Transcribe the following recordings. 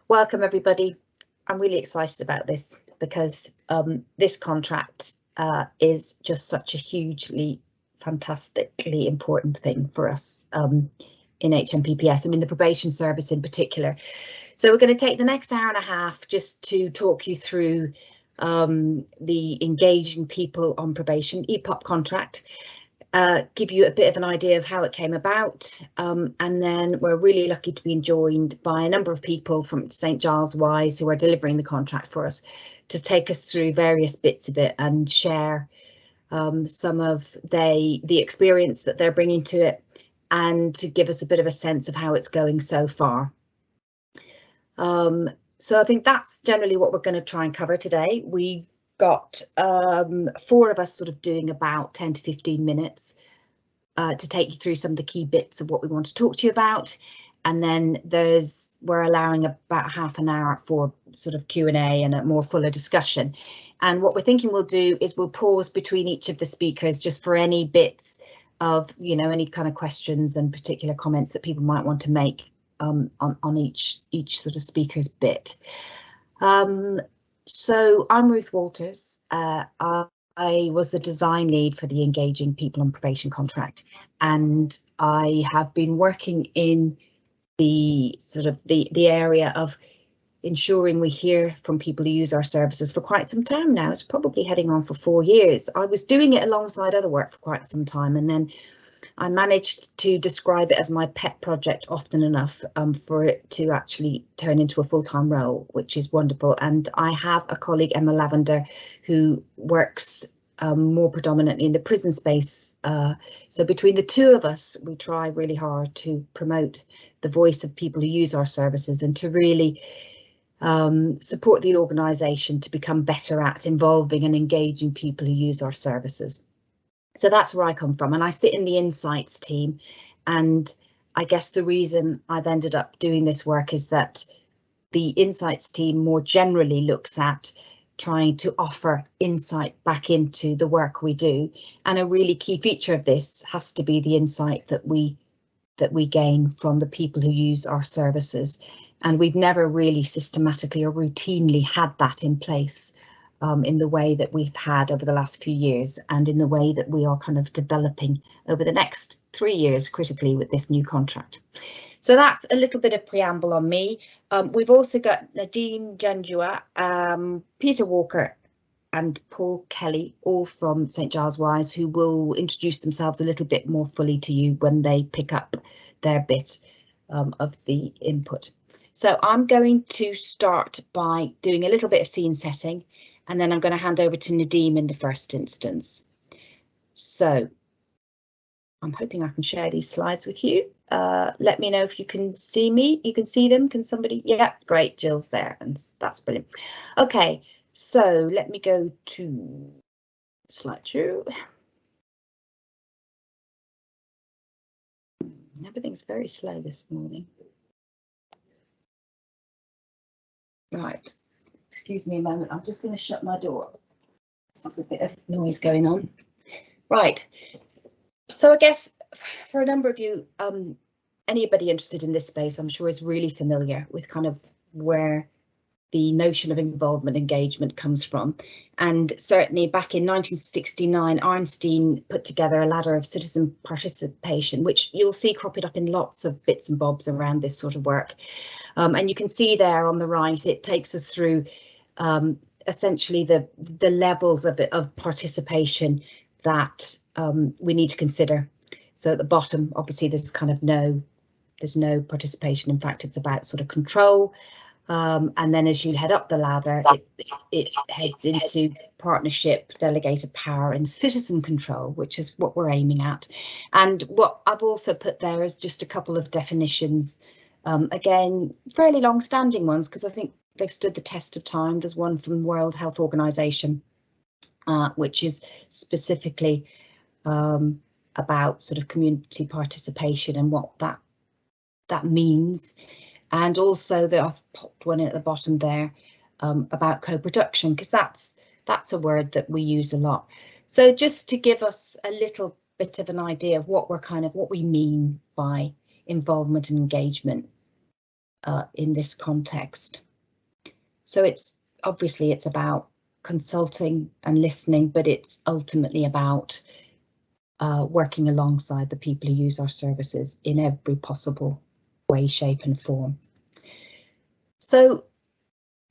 Welcome everybody. I'm really excited about this because this contract is just such a hugely, fantastically important thing for us in HMPPS and in the probation service in particular. So we're going to take the next hour and a half just to talk you through the engaging people on probation EPOP contract. Give you a bit of an idea of how it came about, and then we're really lucky to be joined by a number of people from St Giles Wise who are delivering the contract for us to take us through various bits of it and share some of the experience that they're bringing to it and to give us a bit of a sense of how it's going so far. So I think that's generally what we're going to try and cover today. We've got 4 of us sort of doing about 10 to 15 minutes to take you through some of the key bits of what we want to talk to you about, and then we're allowing about half an hour for sort of Q&A and a more fuller discussion. And what we're thinking we'll do is we'll pause between each of the speakers just for any bits of, you know, any kind of questions and particular comments that people might want to make on each sort of speaker's bit. So I'm Ruth Walters. I was the design lead for the Engaging People on Probation contract, and I have been working in the sort of the area of ensuring we hear from people who use our services for quite some time now. It's probably heading on for 4 years. I was doing it alongside other work for quite some time, and then I managed to describe it as my pet project often enough for it to actually turn into a full-time role, which is wonderful. And I have a colleague, Emma Lavender, who works more predominantly in the prison space. So between the two of us, we try really hard to promote the voice of people who use our services and to really support the organisation to become better at involving and engaging people who use our services. So that's where I come from, and I sit in the insights team, and I guess the reason I've ended up doing this work is that the insights team more generally looks at trying to offer insight back into the work we do, and a really key feature of this has to be the insight that we gain from the people who use our services, and we've never really systematically or routinely had that in place in the way that we've had over the last few years, and in the way that we are kind of developing over the next 3 years critically with this new contract. So that's a little bit of preamble on me. We've also got Nadine Genjua, Peter Walker and Paul Kelly, all from St Giles Wise, who will introduce themselves a little bit more fully to you when they pick up their bit of the input. So I'm going to start by doing a little bit of scene setting, and then I'm going to hand over to Nadeem in the first instance. So I'm hoping I can share these slides with you. Let me know if you can see me. You can see them. Can somebody? Yeah, great. Jill's there, and that's brilliant. OK, so let me go to slideshow. Everything's very slow this morning. Right. Excuse me a moment, I'm just going to shut my door. There's a bit of noise going on. Right, so I guess for a number of you, anybody interested in this space, I'm sure is really familiar with kind of where the notion of involvement engagement comes from. And certainly back in 1969, Arnstein put together a ladder of citizen participation, which you'll see cropping up in lots of bits and bobs around this sort of work. And you can see there on the right, it takes us through essentially the levels of participation that we need to consider. So at the bottom, obviously, there's no participation. In fact, it's about sort of control. And then as you head up the ladder, it heads into partnership, delegated power and citizen control, which is what we're aiming at. And what I've also put there is just a couple of definitions. Again, fairly long-standing ones, because I think they've stood the test of time. There's one from World Health Organization, which is specifically about sort of community participation and what that means. And also I've popped one in at the bottom there about co-production, because that's a word that we use a lot. So just to give us a little bit of an idea of what we mean by involvement and engagement. in this context. So it's about consulting and listening, but it's ultimately about working alongside the people who use our services in every possible way, shape and form. So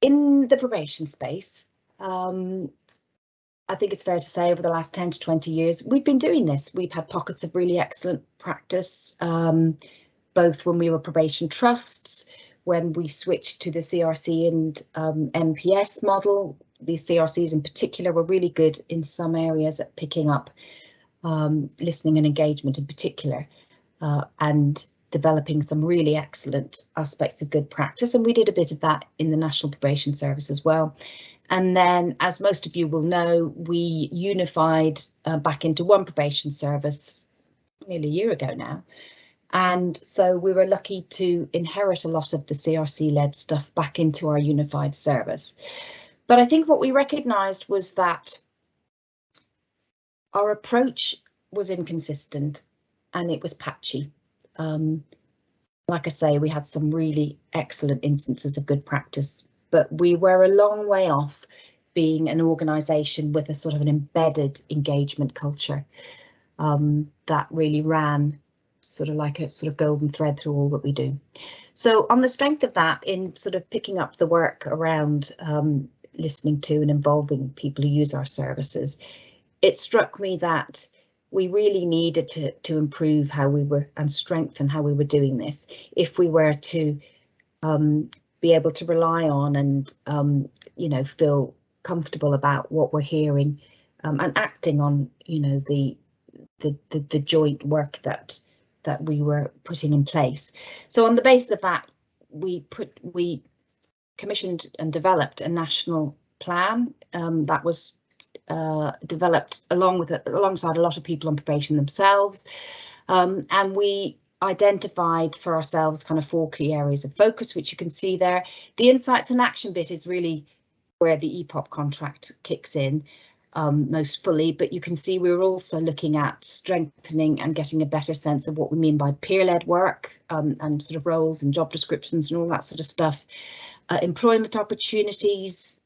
in the probation space, I think it's fair to say over the last 10 to 20 years, we've been doing this. We've had pockets of really excellent practice, both when we were probation trusts, when we switched to the CRC and MPS model. These CRCs in particular were really good in some areas at picking up listening and engagement in particular, and developing some really excellent aspects of good practice. And we did a bit of that in the National Probation Service as well. And then, as most of you will know, we unified back into one probation service nearly a year ago now. And so we were lucky to inherit a lot of the CRC-led stuff back into our unified service. But I think what we recognised was that our approach was inconsistent and it was patchy. Like I say, we had some really excellent instances of good practice, but we were a long way off being an organisation with a sort of an embedded engagement culture that really ran sort of like a sort of golden thread through all that we do. So on the strength of that, in sort of picking up the work around listening to and involving people who use our services, it struck me that we really needed to improve how we were and strengthen how we were doing this if we were to be able to rely on and you know, feel comfortable about what we're hearing and acting on, you know, the joint work that we were putting in place. So on the basis of that, we commissioned and developed a national plan that was developed alongside a lot of people on probation themselves, and we identified for ourselves kind of 4 key areas of focus, which you can see there. The insights and action bit is really where the EPOP contract kicks in most fully, but you can see we were also looking at strengthening and getting a better sense of what we mean by peer-led work and sort of roles and job descriptions and all that sort of stuff. Employment opportunities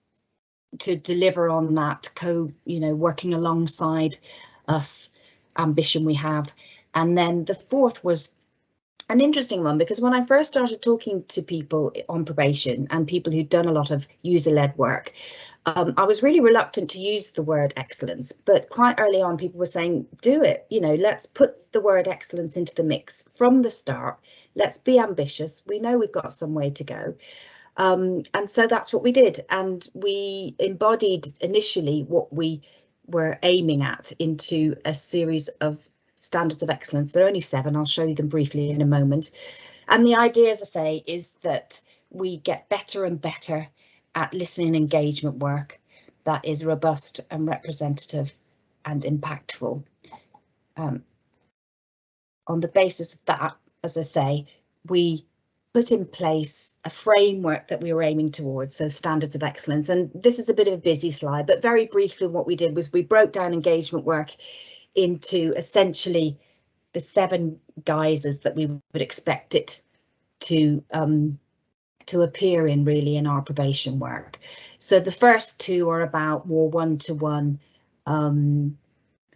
to deliver on that working alongside us ambition we have. And then the 4th was an interesting one, because when I first started talking to people on probation and people who'd done a lot of user-led work, I was really reluctant to use the word excellence, but quite early on people were saying, do it, let's put the word excellence into the mix from the start. Let's be ambitious. We know we've got some way to go. And so that's what we did. And we embodied initially what we were aiming at into a series of standards of excellence. There are only 7. I'll show you them briefly in a moment. And the idea, as I say, is that we get better and better at listening and engagement work that is robust and representative and impactful. On the basis of that, as I say, we put in place a framework that we were aiming towards, so standards of excellence. And this is a bit of a busy slide, but very briefly what we did was we broke down engagement work into essentially the 7 guises that we would expect it to appear in really in our probation work. So the first 2 are about more one-to-one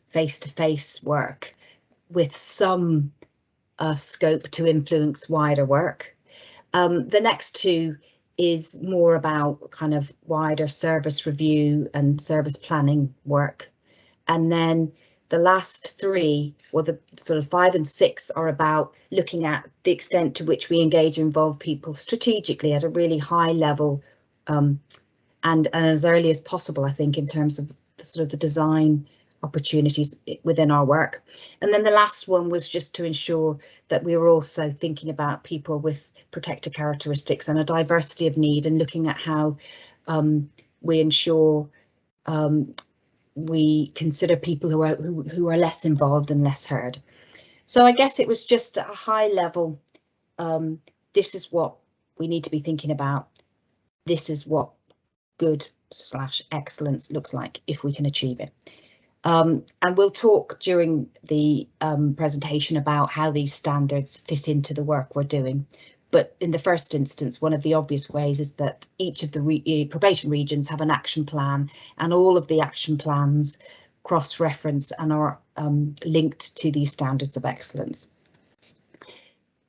face-to-face work with some scope to influence wider work. The next 2 is more about kind of wider service review and service planning work. And then the last 3, or the sort of 5 and 6, are about looking at the extent to which we engage and involve people strategically at a really high level and as early as possible, I think, in terms of the sort of the design opportunities within our work. And then the last one was just to ensure that we were also thinking about people with protected characteristics and a diversity of need, and looking at how we ensure we consider people who are less involved and less heard. So I guess it was just at a high level, this is what we need to be thinking about. This is what good/excellence looks like if we can achieve it. And we'll talk during the presentation about how these standards fit into the work we're doing. But in the first instance, one of the obvious ways is that each of the probation regions have an action plan, and all of the action plans cross-reference and are linked to these standards of excellence.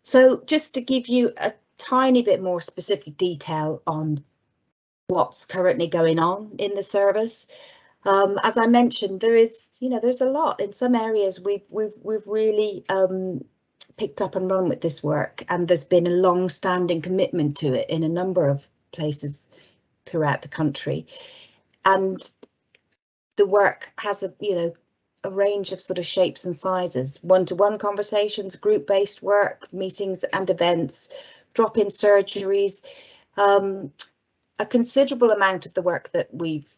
So just to give you a tiny bit more specific detail on what's currently going on in the service. As I mentioned, there's a lot. In some areas we've really picked up and run with this work, and there's been a long-standing commitment to it in a number of places throughout the country. And the work has a range of sort of shapes and sizes: one-to-one conversations, group-based work, meetings and events, drop-in surgeries. A considerable amount of the work that we've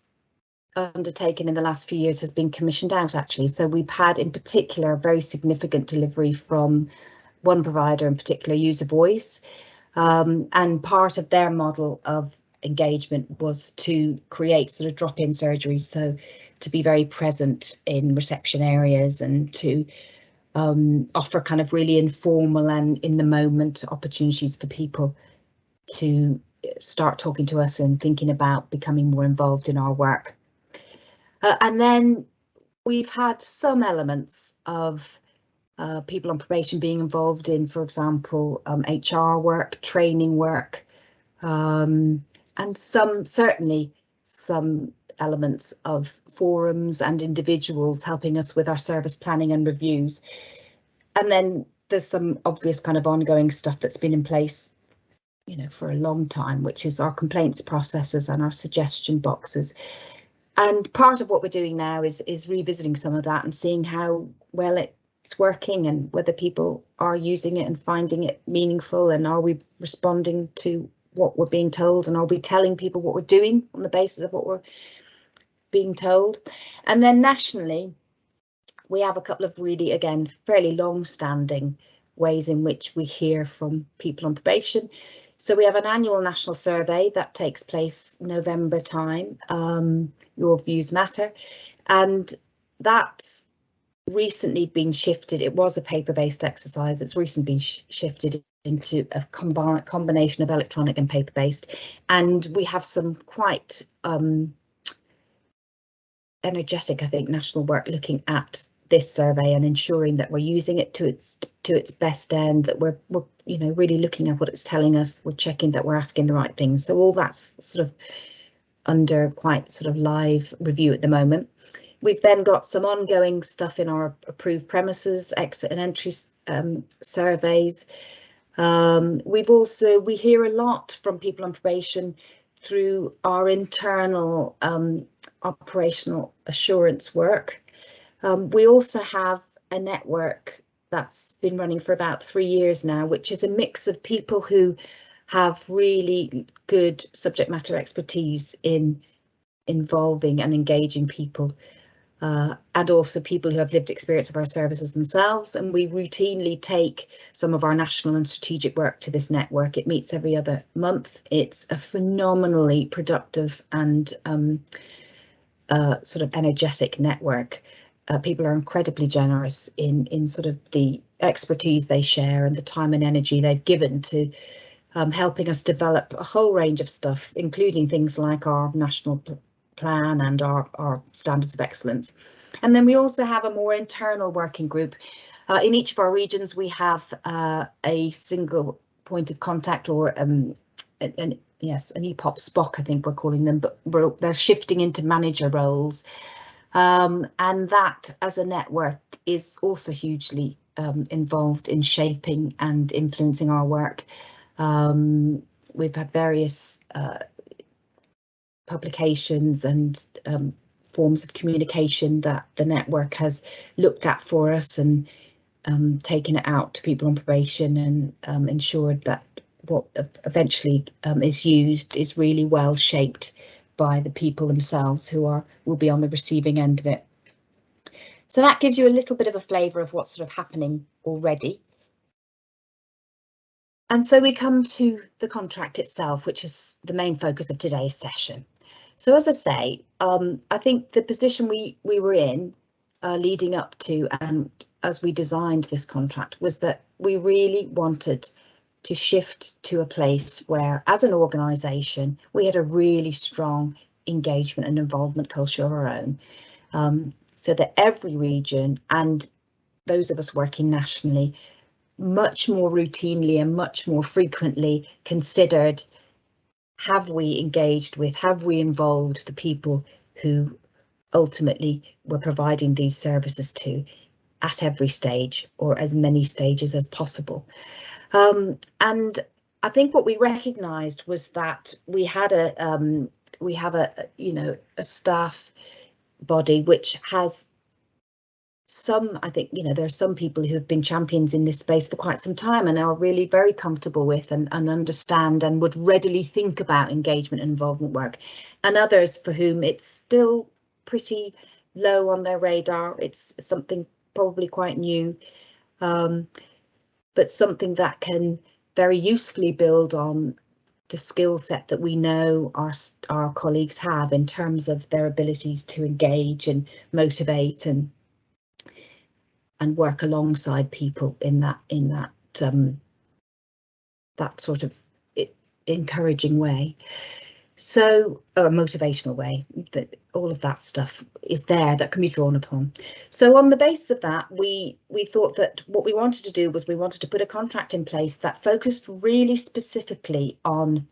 undertaken in the last few years has been commissioned out, actually. So we've had in particular a very significant delivery from one provider, in particular User Voice, and part of their model of engagement was to create sort of drop-in surgery, so to be very present in reception areas and to offer kind of really informal and in the moment opportunities for people to start talking to us and thinking about becoming more involved in our work. And then we've had some elements of people on probation being involved in, for example, HR work, training work, and certainly some elements of forums and individuals helping us with our service planning and reviews. And then there's some obvious kind of ongoing stuff that's been in place, for a long time, which is our complaints processes and our suggestion boxes. And part of what we're doing now is revisiting some of that and seeing how well it's working and whether people are using it and finding it meaningful, and are we responding to what we're being told, and are we telling people what we're doing on the basis of what we're being told. And then nationally, we have a couple of really, again, fairly long-standing ways in which we hear from people on probation. So we have an annual national survey that takes place November time, Your Views Matter, and that's recently been shifted. It was a paper-based exercise. It's recently been shifted into a combination of electronic and paper-based, and we have some quite energetic, I think, national work looking at this survey and ensuring that we're using it to its best end, that we're really looking at what it's telling us, we're checking that we're asking the right things. So all that's sort of under quite sort of live review at the moment. We've then got some ongoing stuff in our approved premises, exit and entry surveys. We hear a lot from people on probation through our internal operational assurance work. We also have a network that's been running for about 3 years now, which is a mix of people who have really good subject matter expertise in involving and engaging people, and also people who have lived experience of our services themselves. And we routinely take some of our national and strategic work to this network. It meets every other month. It's a phenomenally productive and sort of energetic network. People are incredibly generous in sort of the expertise they share and the time and energy they've given to helping us develop a whole range of stuff, including things like our national plan and our standards of excellence. And then we also have a more internal working group. In each of our regions, we have a single point of contact, or an EPOP SPOC, I think we're calling them, but they're shifting into manager roles. And that, as a network, is also hugely involved in shaping and influencing our work. We've had various publications and forms of communication that the network has looked at for us and taken it out to people on probation and ensured that what eventually is used is really well shaped by the people themselves who will be on the receiving end of it. So that gives you a little bit of a flavour of what's sort of happening already. And so we come to the contract itself, which is the main focus of today's session. So as I say, I think the position we were in leading up to and as we designed this contract was that we really wanted to shift to a place where, as an organisation, we had a really strong engagement and involvement culture of our own, so that every region, and those of us working nationally, much more routinely and much more frequently considered, have we engaged with, have we involved the people who ultimately we're providing these services to at every stage, or as many stages as possible. And I think what we recognised was that we had a a staff body which has some, I think, there are some people who have been champions in this space for quite some time and are really very comfortable with and understand and would readily think about engagement and involvement work, and others for whom it's still pretty low on their radar. It's something probably quite new, but something that can very usefully build on the skill set that we know our colleagues have in terms of their abilities to engage and motivate and work alongside people in that sort of encouraging way. So, a motivational way, that all of that stuff is there that can be drawn upon. So on the basis of that, we thought that what we wanted to do was we wanted to put a contract in place that focused really specifically on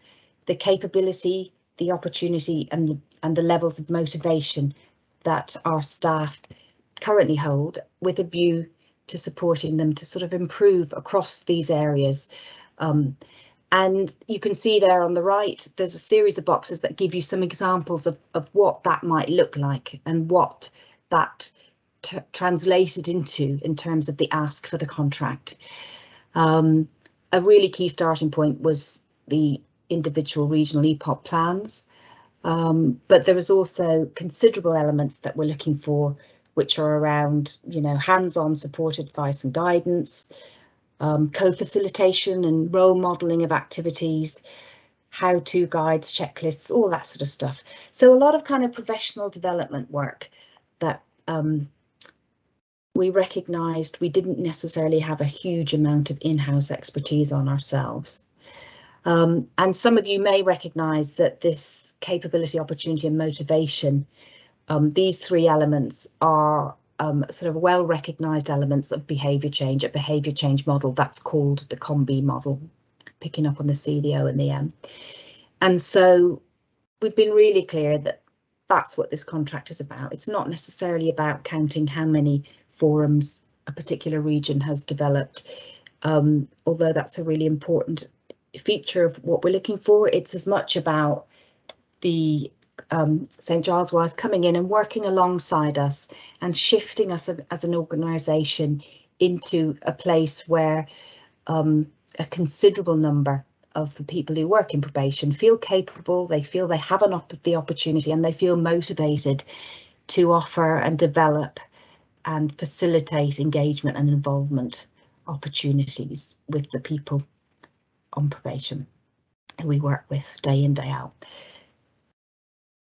the capability, the opportunity and the levels of motivation that our staff currently hold, with a view to supporting them to sort of improve across these areas. And you can see there on the right, there's a series of boxes that give you some examples of what that might look like and what that translated into in terms of the ask for the contract. A really key starting point was the individual regional EPOP plans, but there was also considerable elements that we're looking for, which are around, hands-on support, advice and guidance, co-facilitation and role modelling of activities, how-to guides, checklists, all that sort of stuff. So a lot of kind of professional development work that we recognised we didn't necessarily have a huge amount of in-house expertise on ourselves. And some of you may recognise that this capability, opportunity and motivation, these three elements are sort of well recognised elements of behaviour change, a behaviour change model that's called the COMBI model, picking up on the C, the O and the M. And so we've been really clear that that's what this contract is about. It's not necessarily about counting how many forums a particular region has developed, although that's a really important feature of what we're looking for. It's as much about the St Giles Wise coming in and working alongside us and shifting us as an organisation into a place where a considerable number of the people who work in probation feel capable, they feel they have the opportunity and they feel motivated to offer and develop and facilitate engagement and involvement opportunities with the people on probation who we work with day in, day out.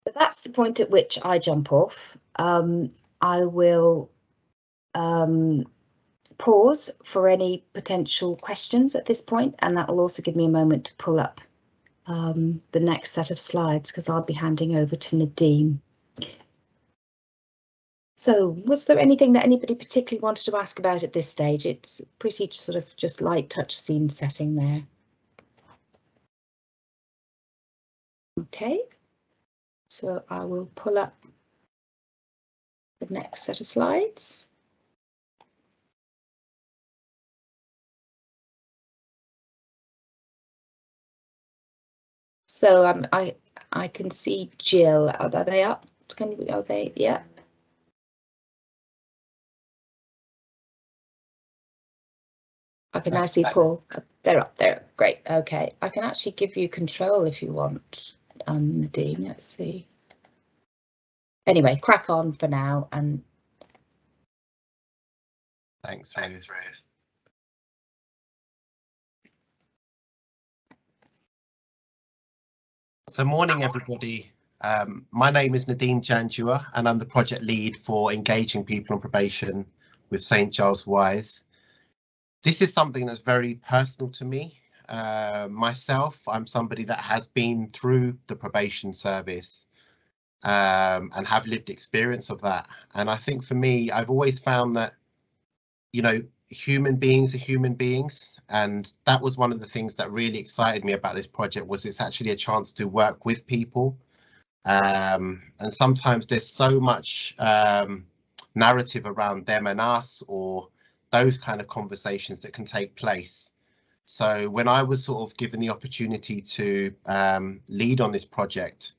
So that's the point at which I jump off. I will pause for any potential questions at this point, and that will also give me a moment to pull up the next set of slides, because I'll be handing over to Nadine. So was there anything that anybody particularly wanted to ask about at this stage? It's pretty sort of just light touch scene setting there. Okay, so I will pull up the next set of slides. So I can see Jill. Are they up? Are they? Yeah. I can now see Paul. They're up there. Great. Okay. I can actually give you control if you want, Nadine. Let's see. Anyway, crack on for now. And thanks, Ruth. So morning, everybody. My name is Nadine Janjua, and I'm the project lead for engaging people on probation with St Giles Wise. This is something that's very personal to me. myself, I'm somebody that has been through the probation service and have lived experience of that. And I think for me, I've always found that, you know, human beings are human beings. And that was one of the things that really excited me about this project, was it's actually a chance to work with people. And sometimes there's so much narrative around them and us, or those kind of conversations that can take place. So when I was sort of given the opportunity to lead on this project,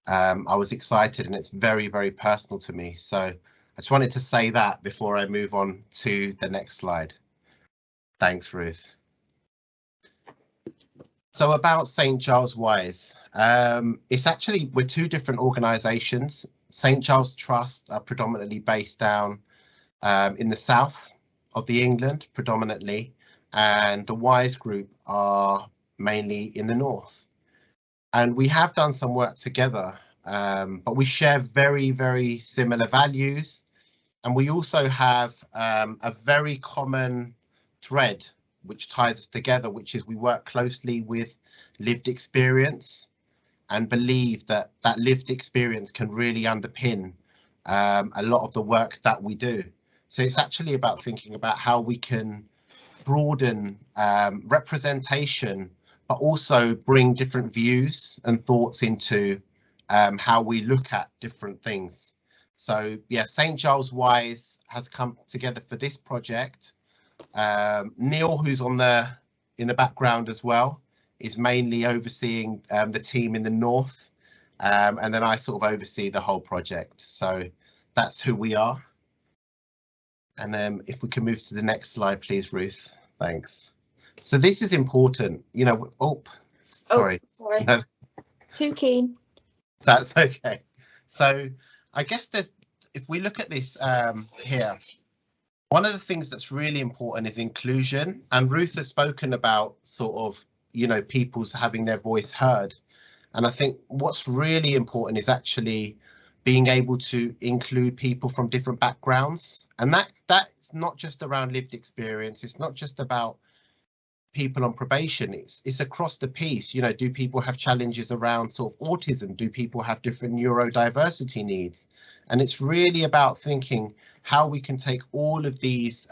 I was excited, and it's very, very personal to me. So I just wanted to say that before I move on to the next slide. Thanks, Ruth. So about St. Giles Wise, it's actually, we're two different organisations. St. Giles Trust are predominantly based down in the south of the England, predominantly, and the Wise Group are mainly in the north. And we have done some work together, but we share very, very similar values. And we also have a very common thread which ties us together, which is we work closely with lived experience and believe that that lived experience can really underpin a lot of the work that we do. So it's actually about thinking about how we can broaden representation, but also bring different views and thoughts into how we look at different things. So yeah, St. Giles Wise has come together for this project. Neil, who's in the background as well, is mainly overseeing the team in the north, and then I sort of oversee the whole project. So that's who we are. And if we can move to the next slide, please, Ruth. Thanks. So this is important, you know. Sorry. Sorry. Too keen. That's okay. So I guess if we look at this here, one of the things that's really important is inclusion. And Ruth has spoken about sort of, you know, people's having their voice heard. And I think what's really important is actually being able to include people from different backgrounds. And that's not just around lived experience. It's not just about people on probation. It's across the piece. You know, do people have challenges around sort of autism? Do people have different neurodiversity needs? And it's really about thinking how we can take all of these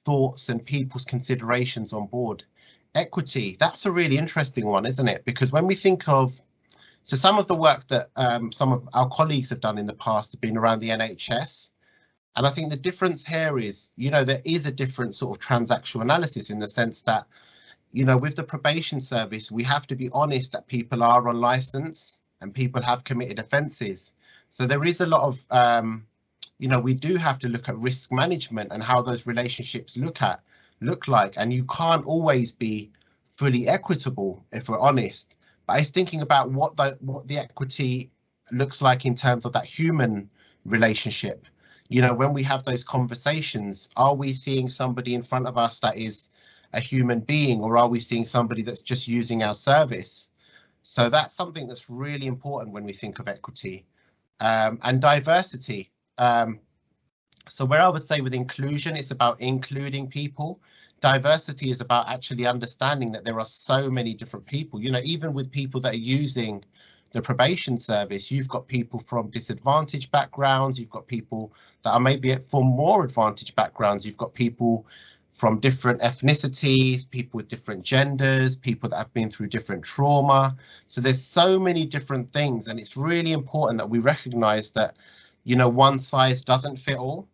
thoughts and people's considerations on board. Equity, that's a really interesting one, isn't it? Because when we think of, so some of the work that some of our colleagues have done in the past have been around the NHS. And I think the difference here is, you know, there is a different sort of transactional analysis in the sense that, you know, with the probation service, we have to be honest that people are on licence and people have committed offences. So there is a lot of, you know, we do have to look at risk management and how those relationships look like. And you can't always be fully equitable, if we're honest. But it's thinking about what the equity looks like in terms of that human relationship. You know, when we have those conversations, are we seeing somebody in front of us that is a human being, or are we seeing somebody that's just using our service? So that's something that's really important when we think of equity and diversity. So where I would say with inclusion, it's about including people. Diversity is about actually understanding that there are so many different people. You know, even with people that are using the probation service, you've got people from disadvantaged backgrounds, you've got people that are maybe from more advantaged backgrounds, you've got people from different ethnicities, people with different genders, people that have been through different trauma. So there's so many different things, and it's really important that we recognise that, you know, one size doesn't fit all.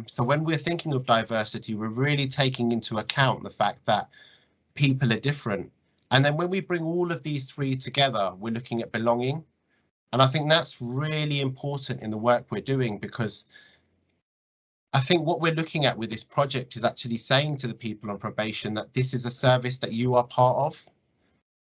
So when we're thinking of diversity, we're really taking into account the fact that people are different. And then when we bring all of these three together, we're looking at belonging. And I think that's really important in the work we're doing, because I think what we're looking at with this project is actually saying to the people on probation that this is a service that you are part of.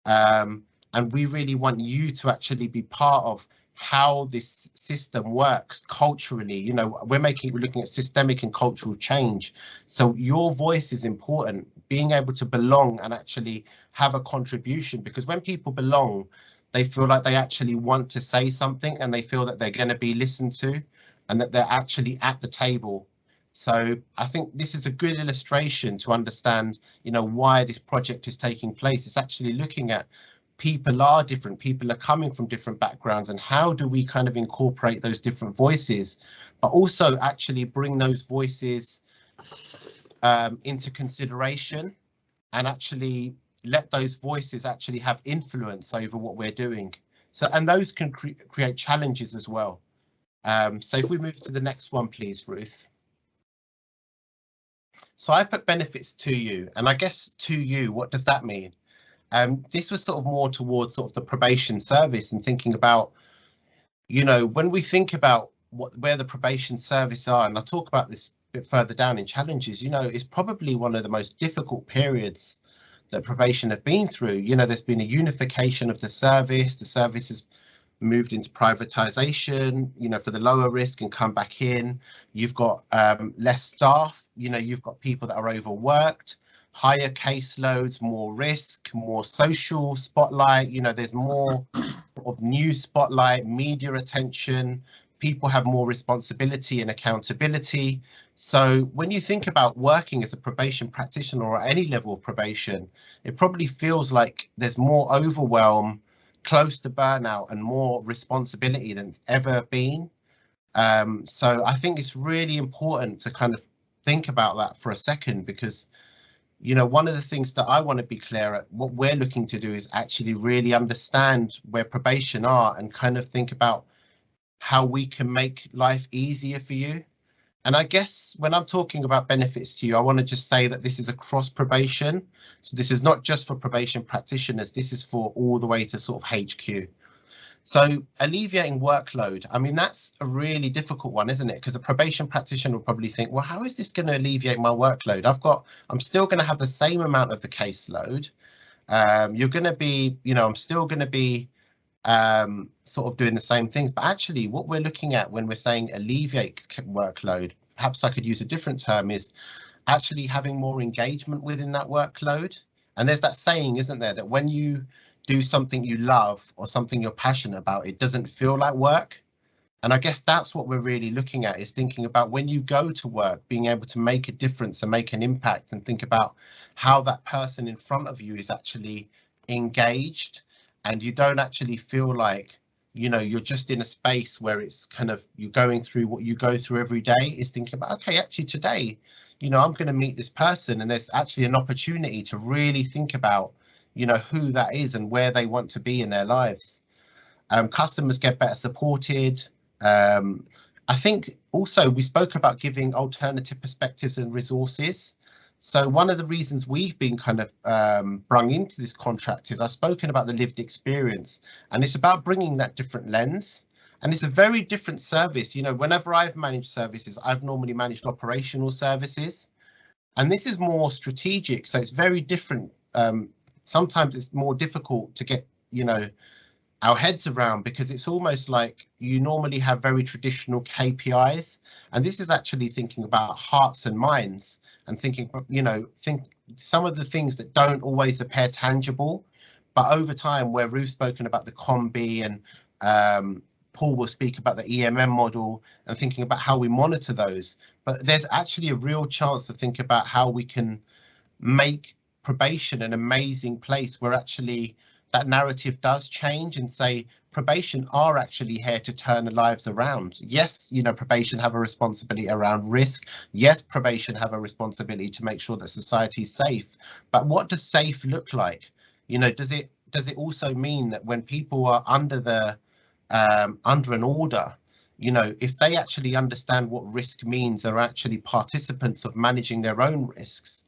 And we really want you to actually be part of how this system works culturally. You know, we're looking at systemic and cultural change. So your voice is important, being able to belong and actually have a contribution, because when people belong, they feel like they actually want to say something and they feel that they're going to be listened to and that they're actually at the table. So I think this is a good illustration to understand, why this project is taking place. It's actually looking at people are different, people are coming from different backgrounds, and how do we kind of incorporate those different voices, but also actually bring those voices into consideration and actually let those voices actually have influence over what we're doing. So, and those can create challenges as well. So if we move to the next one, please, Ruth. So I put benefits to you, and I guess to you, what does that mean? This was sort of more towards sort of the probation service and thinking about, when we think about where the probation service are, and I'll talk about this a bit further down in challenges, it's probably one of the most difficult periods that probation have been through. There's been a unification of the service has moved into privatization, for the lower risk and come back in. You've got less staff, you've got people that are overworked, higher caseloads, more risk, more social spotlight, there's more sort of news spotlight, media attention, people have more responsibility and accountability. So when you think about working as a probation practitioner or at any level of probation, it probably feels like there's more overwhelm, close to burnout, and more responsibility than it's ever been. So I think it's really important to kind of think about that for a second, because one of the things that I want to be clear at, what we're looking to do is actually really understand where probation are and kind of think about how we can make life easier for you. And I guess when I'm talking about benefits to you, I want to just say that this is across probation. So this is not just for probation practitioners, this is for all the way to sort of HQ. So alleviating workload, I mean, that's a really difficult one, isn't it? Because a probation practitioner will probably think, well, how is this going to alleviate my workload? I'm still going to have the same amount of the caseload. You're going to be, I'm still going to be sort of doing the same things. But actually, what we're looking at when we're saying alleviate workload, perhaps I could use a different term, is actually having more engagement within that workload. And there's that saying, isn't there, that when you do something you love or something you're passionate about, it doesn't feel like work. And I guess that's what we're really looking at, is thinking about when you go to work, being able to make a difference and make an impact, and think about how that person in front of you is actually engaged, and you don't actually feel like, you're just in a space where it's kind of you're going through what you go through every day. Is thinking about, okay, actually today, I'm going to meet this person, and there's actually an opportunity to really think about, who that is and where they want to be in their lives. Customers get better supported. I think also we spoke about giving alternative perspectives and resources. So one of the reasons we've been kind of brung into this contract is I've spoken about the lived experience, and it's about bringing that different lens. And it's a very different service. Whenever I've managed services, I've normally managed operational services, and this is more strategic. So it's very different. Sometimes it's more difficult to get, our heads around, because it's almost like you normally have very traditional KPIs, and this is actually thinking about hearts and minds and thinking, think some of the things that don't always appear tangible, but over time, where Ruth's spoken about the COMBI and Paul will speak about the EMM model and thinking about how we monitor those, but there's actually a real chance to think about how we can make probation an amazing place where actually that narrative does change and say probation are actually here to turn the lives around. Yes, probation have a responsibility around risk. Yes, probation have a responsibility to make sure that society is safe. But what does safe look like? Does it also mean that when people are under an order, if they actually understand what risk means, are actually participants of managing their own risks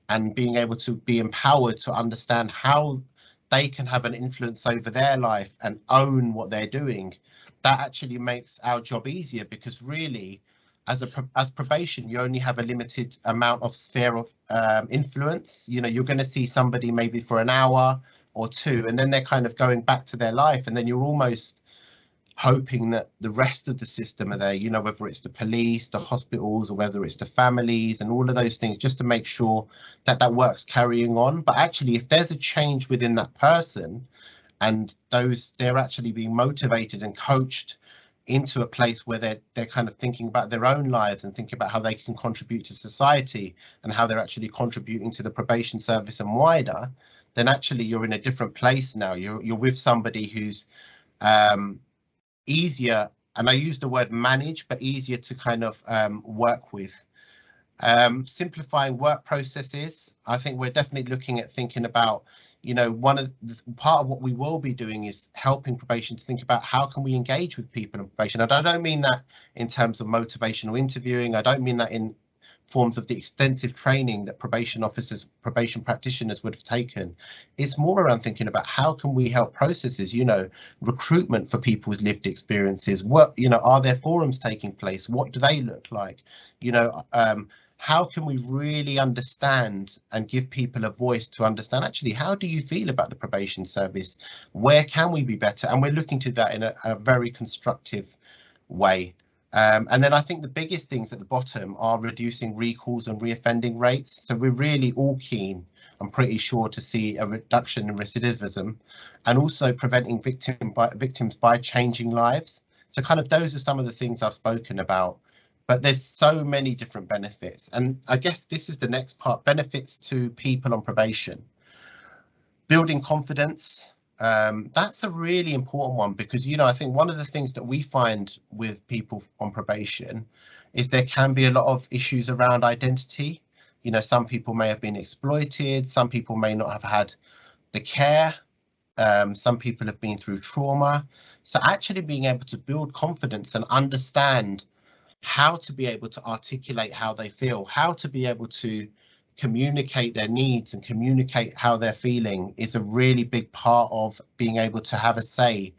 and being able to be empowered to understand how they can have an influence over their life and own what they're doing, that actually makes our job easier, because really, as probation, you only have a limited amount of sphere of influence. You're going to see somebody maybe for an hour or two, and then they're kind of going back to their life, and then you're almost hoping that the rest of the system are there, whether it's the police, the hospitals, or whether it's the families and all of those things, just to make sure that that work's carrying on. But actually, if there's a change within that person and they're actually being motivated and coached into a place where they're kind of thinking about their own lives and thinking about how they can contribute to society and how they're actually contributing to the probation service and wider, then actually you're in a different place now. You're with somebody who's easier, and I use the word manage, but easier to kind of work with. Simplifying work processes. I think we're definitely looking at thinking about, you know, part of what we will be doing is helping probation to think about how can we engage with people in probation. And I don't mean that in terms of motivational interviewing. I don't mean that in forms of the extensive training that probation officers, probation practitioners would have taken. It's more around thinking about how can we help processes, you know, recruitment for people with lived experiences. What, you know, are there forums taking place? What do they look like? You know, how can we really understand and give people a voice to understand, actually, how do you feel about the probation service? Where can we be better? And we're looking to that in a very constructive way. And then I think the biggest things at the bottom are reducing recalls and reoffending rates. So we're really all keen, I'm pretty sure, to see a reduction in recidivism and also preventing victims by changing lives. So kind of those are some of the things I've spoken about. But there's so many different benefits. And I guess this is the next part, benefits to people on probation. Building confidence. That's a really important one because, you know, I think one of the things that we find with people on probation is there can be a lot of issues around identity. You know, some people may have been exploited. Some people may not have had the care. Some people have been through trauma. So actually being able to build confidence and understand how to be able to articulate how they feel, how to be able to communicate their needs and communicate how they're feeling is a really big part of being able to have a say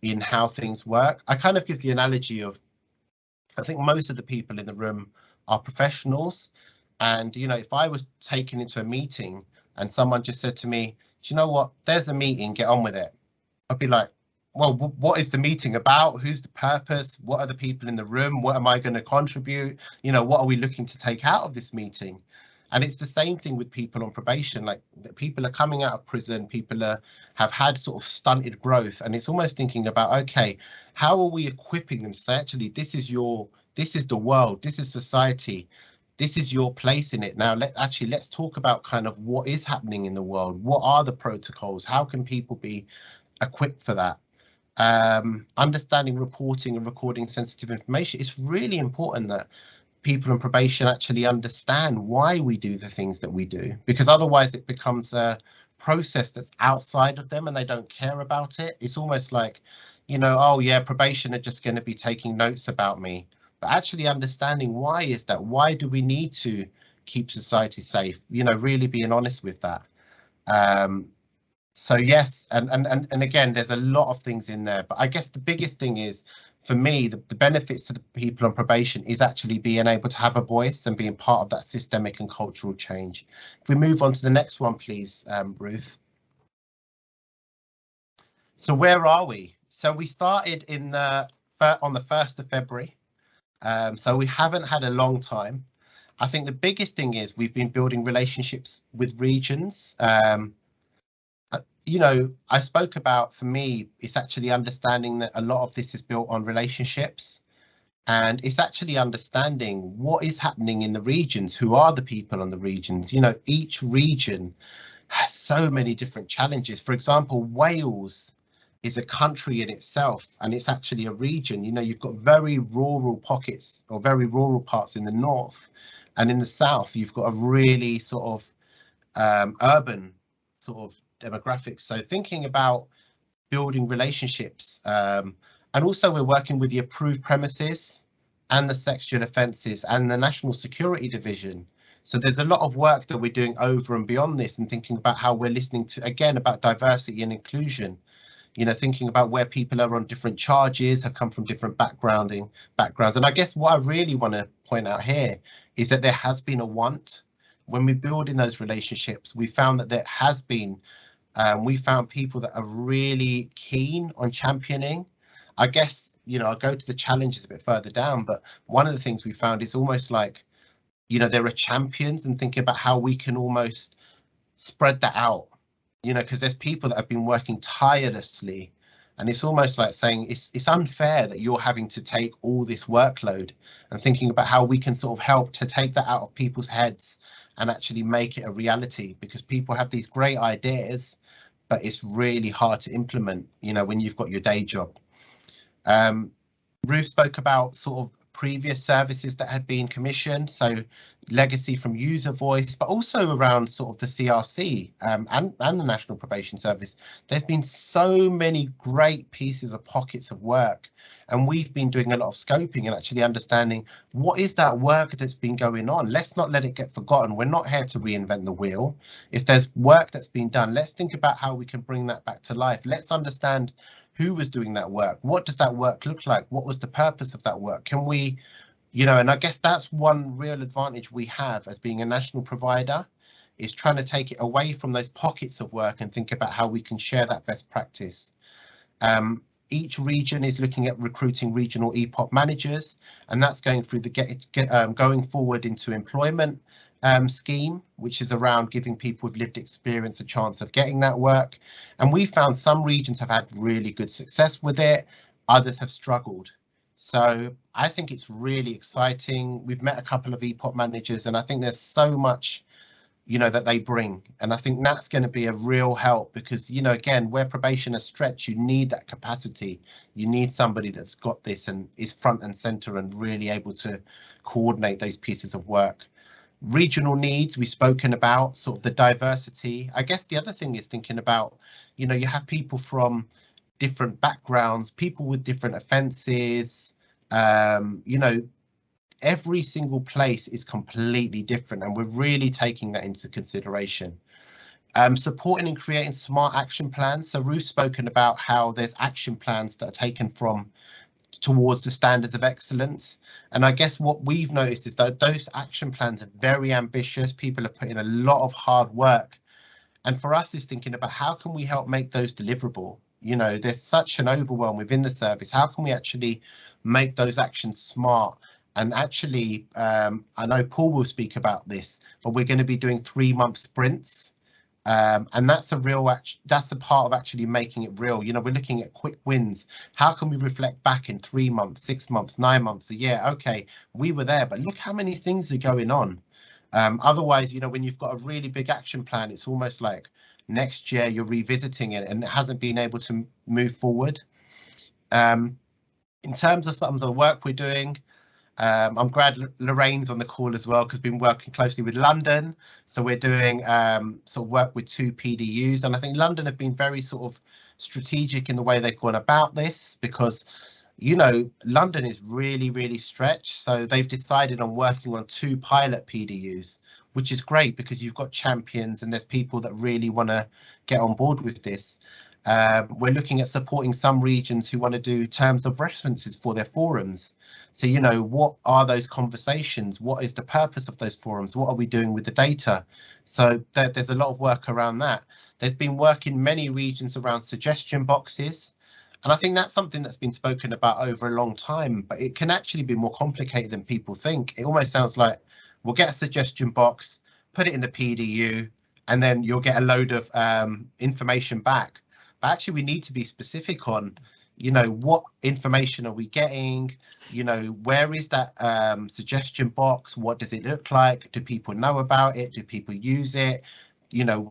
in how things work. I kind of give the analogy of, I think most of the people in the room are professionals. And, you know, if I was taken into a meeting and someone just said to me, do you know what, there's a meeting, get on with it. I'd be like, well, what is the meeting about? Who's the purpose? What are the people in the room? What am I going to contribute? You know, what are we looking to take out of this meeting? And it's the same thing with people on probation. Like, people are coming out of prison, people have had sort of stunted growth, and it's almost thinking about, okay, how are we equipping them to say, actually, this is the world, this is society, this is your place in it. Now, let's talk about kind of what is happening in the world. What are the protocols? How can people be equipped for that? Understanding, reporting and recording sensitive information. It's really important that people on probation actually understand why we do the things that we do, because otherwise it becomes a process that's outside of them and they don't care about it. It's almost like, you know, oh yeah, probation are just going to be taking notes about me. But actually understanding why is that? Why do we need to keep society safe? You know, really being honest with that. So yes, and again, there's a lot of things in there, but I guess the biggest thing is, for me, the benefits to the people on probation is actually being able to have a voice and being part of that systemic and cultural change. If we move on to the next one, please, Ruth. So where are we? So we started on the 1st of February. So we haven't had a long time. I think the biggest thing is we've been building relationships with regions. You know, I spoke about, for me, it's actually understanding that a lot of this is built on relationships, and it's actually understanding what is happening in the regions, who are the people on the regions. You know, each region has so many different challenges. For example, Wales is a country in itself, and it's actually a region. You know, you've got very rural pockets or very rural parts in the north, and in the south, you've got a really sort of urban sort of demographics. So thinking about building relationships, and also we're working with the approved premises and the sexual offences and the National Security Division. So there's a lot of work that we're doing over and beyond this, and thinking about how we're listening to, again, about diversity and inclusion. You know, thinking about where people are on different charges, have come from different backgrounds. And I guess what I really want to point out here is that there has been a want. When we build in those relationships, we found that there has been we found people that are really keen on championing. I guess, you know, I'll go to the challenges a bit further down, but one of the things we found is almost like, you know, there are champions, and thinking about how we can almost spread that out, you know, because there's people that have been working tirelessly And it's almost like saying it's unfair that you're having to take all this workload, and thinking about how we can sort of help to take that out of people's heads and actually make it a reality, because people have these great ideas, but it's really hard to implement, when you've got your day job. Ruth spoke about sort of previous services that had been commissioned, so legacy from user voice, but also around sort of the CRC and the National Probation Service. There's been so many great pieces of pockets of work, and we've been doing a lot of scoping and actually understanding what is that work that's been going on. Let's not let it get forgotten. We're not here to reinvent the wheel. If there's work that's been done, let's think about how we can bring that back to life. Let's understand who was doing that work. What does that work look like? What was the purpose of that work? Can we, and I guess that's one real advantage we have as being a national provider, is trying to take it away from those pockets of work and think about how we can share that best practice. Each region is looking at recruiting regional EPOP managers, and that's going through the going forward into employment scheme, which is around giving people with lived experience a chance of getting that work. And we found some regions have had really good success with it, others have struggled. So I think it's really exciting. We've met a couple of EPOP managers, and I think there's so much, that they bring. And I think that's going to be a real help, because, again, where probation is stretched, you need that capacity. You need somebody that's got this and is front and center and really able to coordinate those pieces of work. Regional needs, we've spoken about, sort of the diversity. I guess the other thing is thinking about, you have people from different backgrounds, people with different offences, every single place is completely different, and we're really taking that into consideration. Supporting and creating smart action plans. So Ruth's spoken about how there's action plans that are taken towards the standards of excellence. And I guess what we've noticed is that those action plans are very ambitious. People have put in a lot of hard work. And for us is thinking about how can we help make those deliverable? There's such an overwhelm within the service. How can we actually make those actions smart? And actually, I know Paul will speak about this, but we're going to be doing 3-month sprints. And that's a part of actually making it real. We're looking at quick wins. How can we reflect back in 3 months, 6 months, 9 months, a year? OK, we were there, but look how many things are going on. Otherwise, when you've got a really big action plan, it's almost like next year you're revisiting it and it hasn't been able to move forward. In terms of some of the work we're doing, I'm glad Lorraine's on the call as well, because we've been working closely with London. So we're doing sort of work with 2 PDUs, and I think London have been very sort of strategic in the way they've gone about this, because London is really, really stretched. So they've decided on working on 2 pilot PDUs, which is great because you've got champions and there's people that really want to get on board with this. We're looking at supporting some regions who want to do terms of references for their forums. So, what are those conversations? What is the purpose of those forums? What are we doing with the data? So there's a lot of work around that. There's been work in many regions around suggestion boxes. And I think that's something that's been spoken about over a long time, but it can actually be more complicated than people think. It almost sounds like we'll get a suggestion box, put it in the PDU, and then you'll get a load of information back. But actually, we need to be specific on, what information are we getting? Where is that suggestion box? What does it look like? Do people know about it? Do people use it?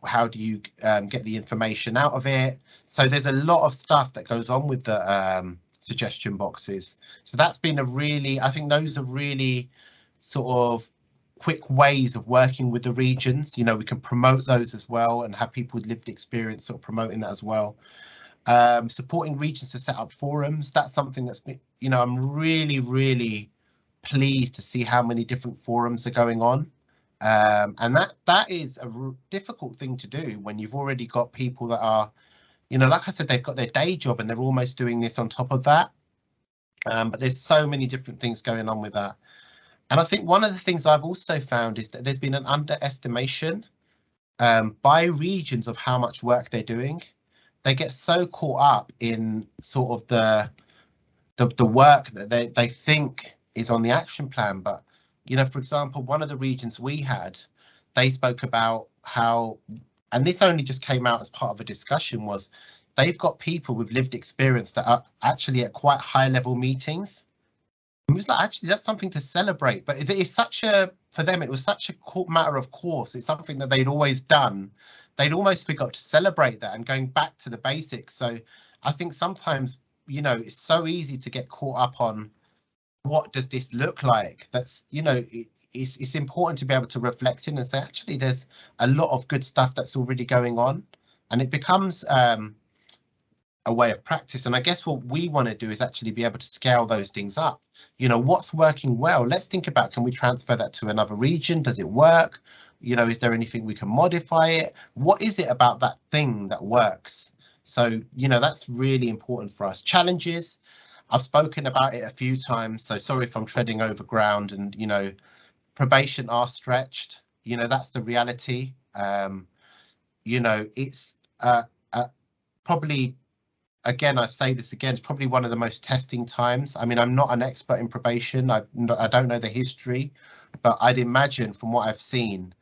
How do you get the information out of it? So there's a lot of stuff that goes on with the suggestion boxes. So that's been I think those are really sort of quick ways of working with the regions. We can promote those as well and have people with lived experience sort of promoting that as well. Supporting regions to set up forums. That's something that's been, I'm really, really pleased to see how many different forums are going on. And that is a difficult thing to do when you've already got people that are, like I said, they've got their day job and they're almost doing this on top of that. But there's so many different things going on with that. And I think one of the things I've also found is that there's been an underestimation by regions of how much work they're doing. They get so caught up in sort of the work that they think is on the action plan. But, for example, one of the regions we had, they spoke about how, and this only just came out as part of a discussion, was, they've got people with lived experience that are actually at quite high level meetings. It was like, actually, that's something to celebrate. But it's such a, for them, it was such a matter of course. It's something that they'd always done. They'd almost forgot to celebrate that and going back to the basics. So I think sometimes, you know, it's so easy to get caught up on what does this look like. That's, you know, it's important to be able to reflect in and say, actually, there's a lot of good stuff that's already going on, and it becomes a way of practice. And I guess what we want to do is actually be able to scale those things up. You know, what's working well? Let's think about, can we transfer that to another region? Does it work? You know, is there anything we can modify it? What is it about that thing that works? So, you know, that's really important for us. Challenges, I've spoken about it a few times, so sorry if I'm treading over ground. And, you know, probation are stretched. You know, that's the reality. You know, it's probably, again, I say this again, it's probably one of the most testing times. I mean, I'm not an expert in probation. I don't know the history, but I'd imagine from what I've seen,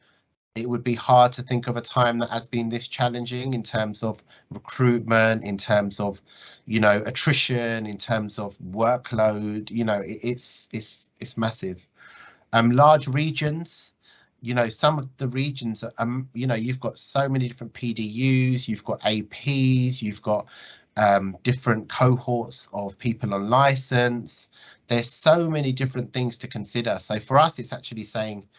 it would be hard to think of a time that has been this challenging in terms of recruitment, in terms of, you know, attrition, in terms of workload. You know, it's massive. Large regions, you know, some of the regions, you know, you've got so many different PDUs, you've got APs, you've got different cohorts of people on license. There's so many different things to consider. So for us, it's actually saying,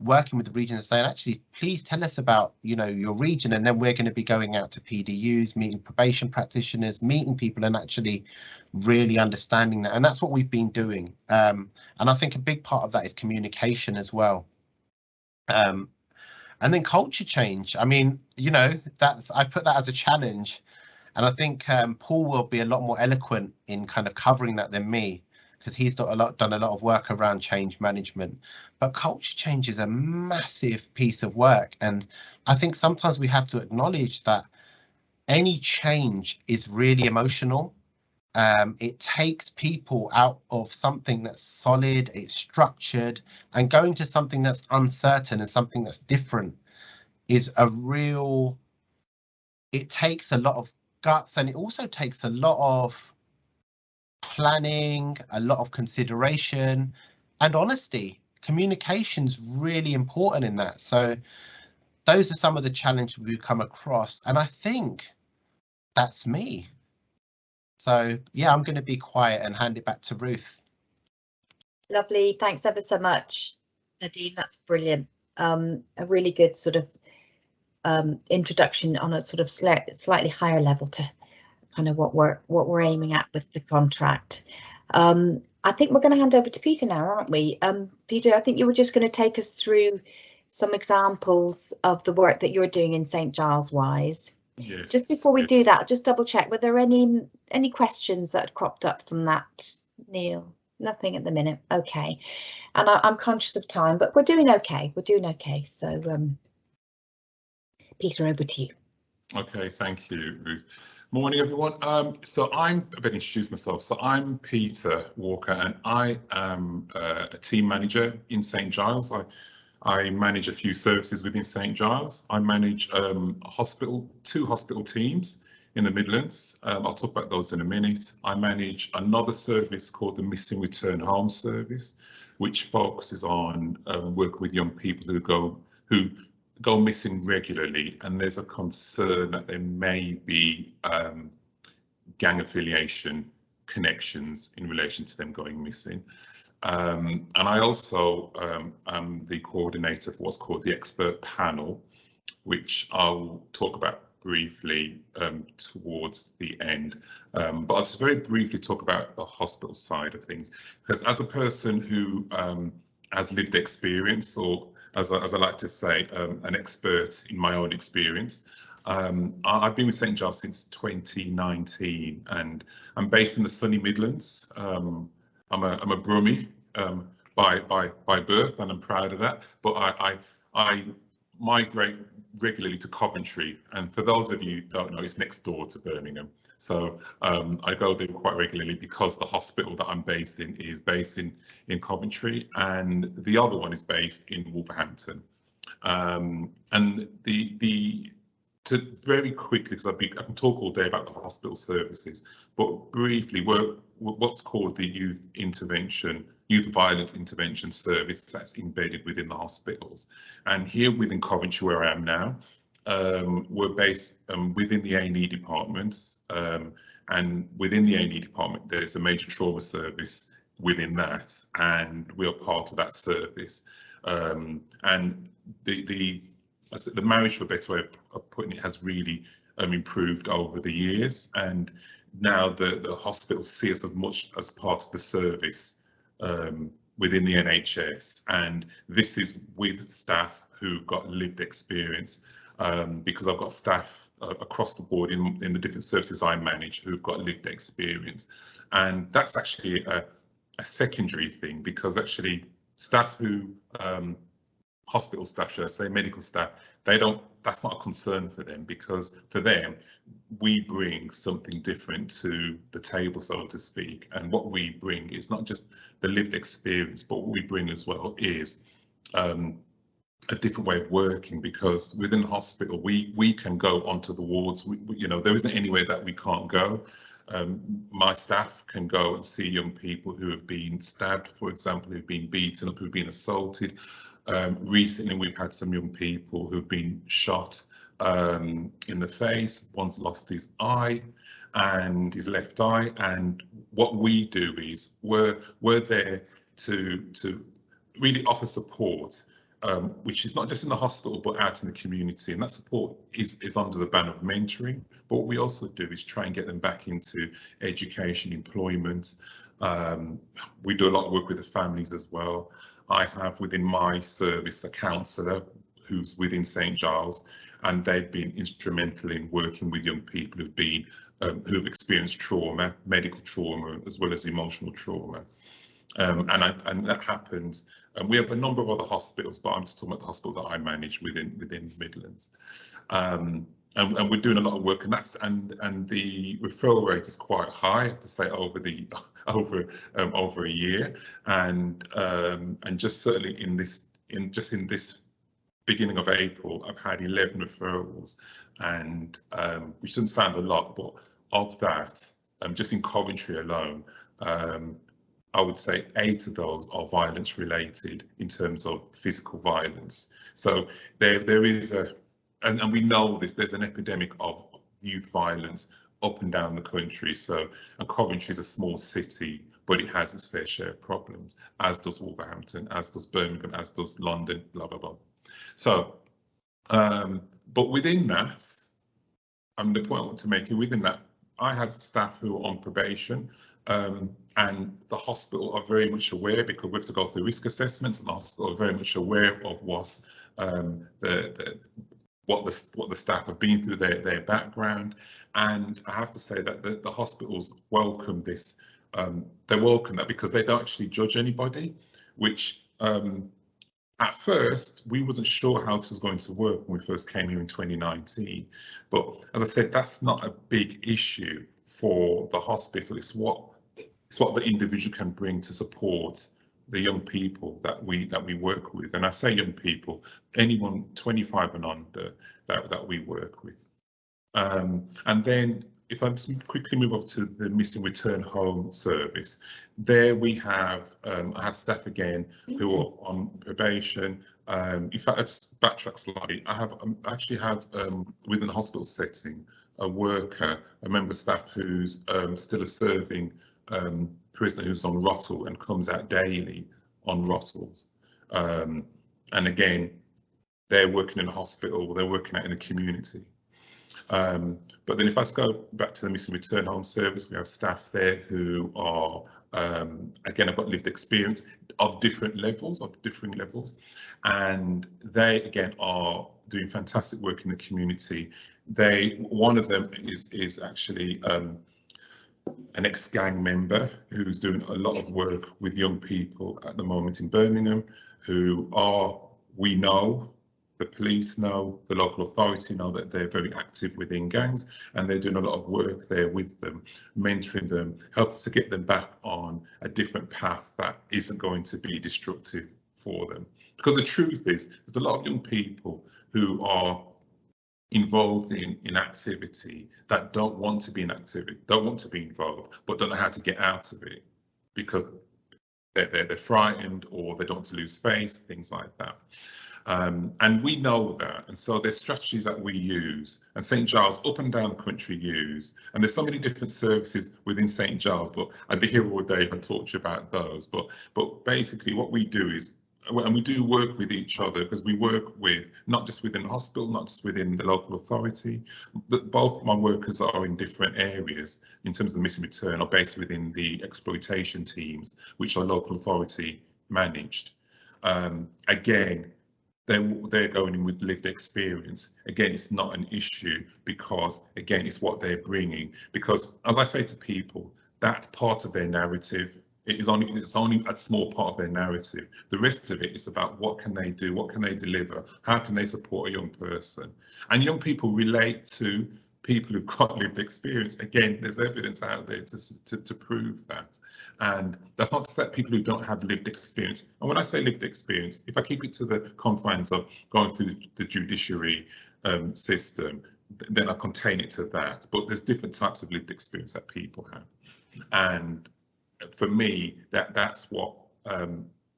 working with the region and saying, actually, please tell us about, you know, your region, and then we're going to be going out to PDUs, meeting probation practitioners, meeting people, and actually really understanding that. And that's what we've been doing. And I think a big part of that is communication as well. And then culture change. I mean, you know, I've put that as a challenge, and I think Paul will be a lot more eloquent in kind of covering that than me, because he's done a lot of work around change management. But culture change is a massive piece of work, and I think sometimes we have to acknowledge that any change is really emotional. It takes people out of something that's solid, it's structured, and going to something that's uncertain and something that's different is a real, it takes a lot of guts, and it also takes a lot of planning, a lot of consideration, and honesty. Communication's really important in that. So those are some of the challenges we've come across, and I think that's me. So yeah, I'm going to be quiet and hand it back to Ruth. Lovely, thanks ever so much, Nadine. That's brilliant. A really good sort of introduction on a sort of slightly higher level to kind of what we're aiming at with the contract. I think we're going to hand over to Peter now, aren't we? Peter, I think you were just going to take us through some examples of the work that you're doing in St. Giles Wise. Yes. Just before we do that, just double check, were there any questions that had cropped up from that, Neil? Nothing at the minute. OK, and I'm conscious of time, but we're doing OK. We're doing OK. So Peter, over to you. OK, thank you, Ruth. Morning, everyone. So I better introduce myself. So I'm Peter Walker, and I am a team manager in St. Giles. I manage a few services within St. Giles. I manage two hospital teams in the Midlands. I'll talk about those in a minute. I manage another service called the Missing Return Home Service, which focuses on working with young people who go missing regularly, and there's a concern that there may be gang affiliation connections in relation to them going missing. And I also am the coordinator for what's called the expert panel, which I'll talk about briefly towards the end. But I'll just very briefly talk about the hospital side of things, because as a person who has lived experience, or as I like to say, an expert in my own experience, I've been with St. Giles since 2019, and I'm based in the sunny Midlands. I'm a Brummie by birth, and I'm proud of that. But I migrate regularly to Coventry, and for those of you who don't know, it's next door to Birmingham. So I go there quite regularly because the hospital that I'm based in is based in Coventry, and the other one is based in Wolverhampton. And the to very quickly, because I can talk all day about the hospital services, but briefly, we're what's called the Youth Violence Intervention Service that's embedded within the hospitals. And here within Coventry, where I am now, we're based within the A&E departments, and within the A&E department, there's a major trauma service within that, and we are part of that service. And the marriage, for a better way of putting it, has really improved over the years, and now the hospitals see us as much as part of the service within the NHS, and this is with staff who've got lived experience, because I've got staff across the board in the different services I manage who've got lived experience, and that's actually a secondary thing, because actually staff who hospital staff, should I say, medical staff, that's not a concern for them, because for them, we bring something different to the table, so to speak. And what we bring is not just the lived experience, but what we bring as well is a different way of working, because within the hospital, we can go onto the wards. You know, there isn't anywhere that we can't go. My staff can go and see young people who have been stabbed, for example, who've been beaten up, who've been assaulted. Recently, we've had some young people who've been shot in the face. One's lost his eye and his left eye. And what we do is we're there to really offer support, which is not just in the hospital, but out in the community. And that support is under the banner of mentoring. But what we also do is try and get them back into education, employment. We do a lot of work with the families as well. I have within my service a counsellor who's within St Giles, and they've been instrumental in working with young people who've experienced trauma, medical trauma, as well as emotional trauma. And that happens. And we have a number of other hospitals, but I'm just talking about the hospital that I manage within Midlands. And we're doing a lot of work, and the referral rate is quite high, I have to say, over a year, and just certainly in this beginning of April, I've had 11 referrals, and which doesn't sound a lot, but of that, just in Coventry alone, I would say 8 of those are violence related in terms of physical violence. So there is and we know there's an epidemic of youth violence up and down the country. So, and Coventry is a small city, but it has its fair share of problems, as does Wolverhampton, as does Birmingham, as does London, blah, blah, blah. So, but within that, the point I want to make is within that, I have staff who are on probation, and the hospital are very much aware, because we have to go through risk assessments, and the hospital are very much aware of what the staff have been through, their background. And I have to say that the hospitals welcome this. They welcome that, because they don't actually judge anybody, which at first we wasn't sure how this was going to work when we first came here in 2019. But as I said, that's not a big issue for the hospital. It's what the individual can bring to support the young people that we work with. And I say young people, anyone 25 and under that we work with. And then if I just quickly move off to the missing return home service, there we have I have staff again who are on probation. In fact, I just backtrack slightly. I actually have within the hospital setting a worker, a member of staff who's still a serving prisoner who's on Rottle and comes out daily on Rottles. And again, they're working in a hospital, they're working out in the community. But then if I go back to the missing return home service, we have staff there who are, again, I've got lived experience of different levels, and they again are doing fantastic work in the community. One of them is actually an ex-gang member who's doing a lot of work with young people at the moment in Birmingham, who we know, the police know, the local authority know that they're very active within gangs, and they're doing a lot of work there with them, mentoring them, helping to get them back on a different path that isn't going to be destructive for them. Because the truth is, there's a lot of young people who are involved in activity that don't want to be in activity, don't want to be involved, but don't know how to get out of it because they're frightened or they don't want to lose face, things like that. And we know that, and so there's strategies that we use, and St Giles up and down the country use, and there's so many different services within St Giles, but I'd be here all day if I talked to you about those. But basically what we do is, and we do work with each other, because we work with not just within the hospital, not just within the local authority, but both my workers are in different areas in terms of the missing return, are based within the exploitation teams, which are local authority managed. Again, they're going in with lived experience. Again, it's not an issue because, again, it's what they're bringing. Because, as I say to people, that's part of their narrative. It's only a small part of their narrative. The rest of it is about what can they do, what can they deliver, how can they support a young person. And young people relate to people who've got lived experience. Again, there's evidence out there to prove that. And that's not to say people who don't have lived experience. And when I say lived experience, if I keep it to the confines of going through the judiciary system, then I contain it to that. But there's different types of lived experience that people have. And for me, that's what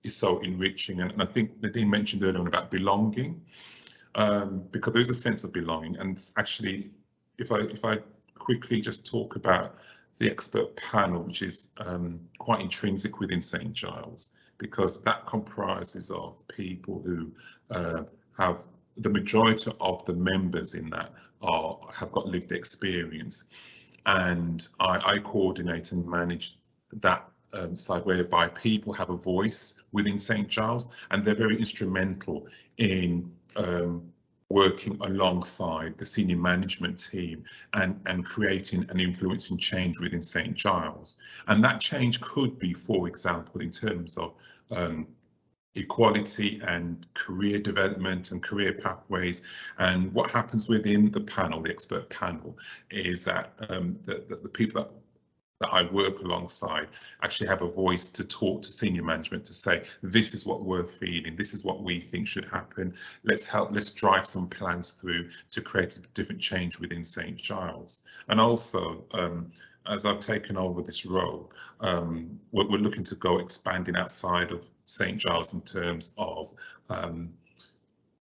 is so enriching. And I think Nadine mentioned earlier on about belonging, because there's a sense of belonging. And actually, if I quickly just talk about the expert panel, which is quite intrinsic within St Giles, because that comprises of people who have, the majority of the members in that have got lived experience, and I coordinate and manage that side, whereby people have a voice within St Giles, and they're very instrumental in working alongside the senior management team and creating and influencing change within St Giles. And that change could be, for example, in terms of equality and career development and career pathways. And what happens within the panel, the expert panel, is that the people that I work alongside actually have a voice to talk to senior management to say, this is what we're feeling, this is what we think should happen. Let's drive some plans through to create a different change within St Giles. And also, as I've taken over this role, we're looking to go expanding outside of St Giles in terms of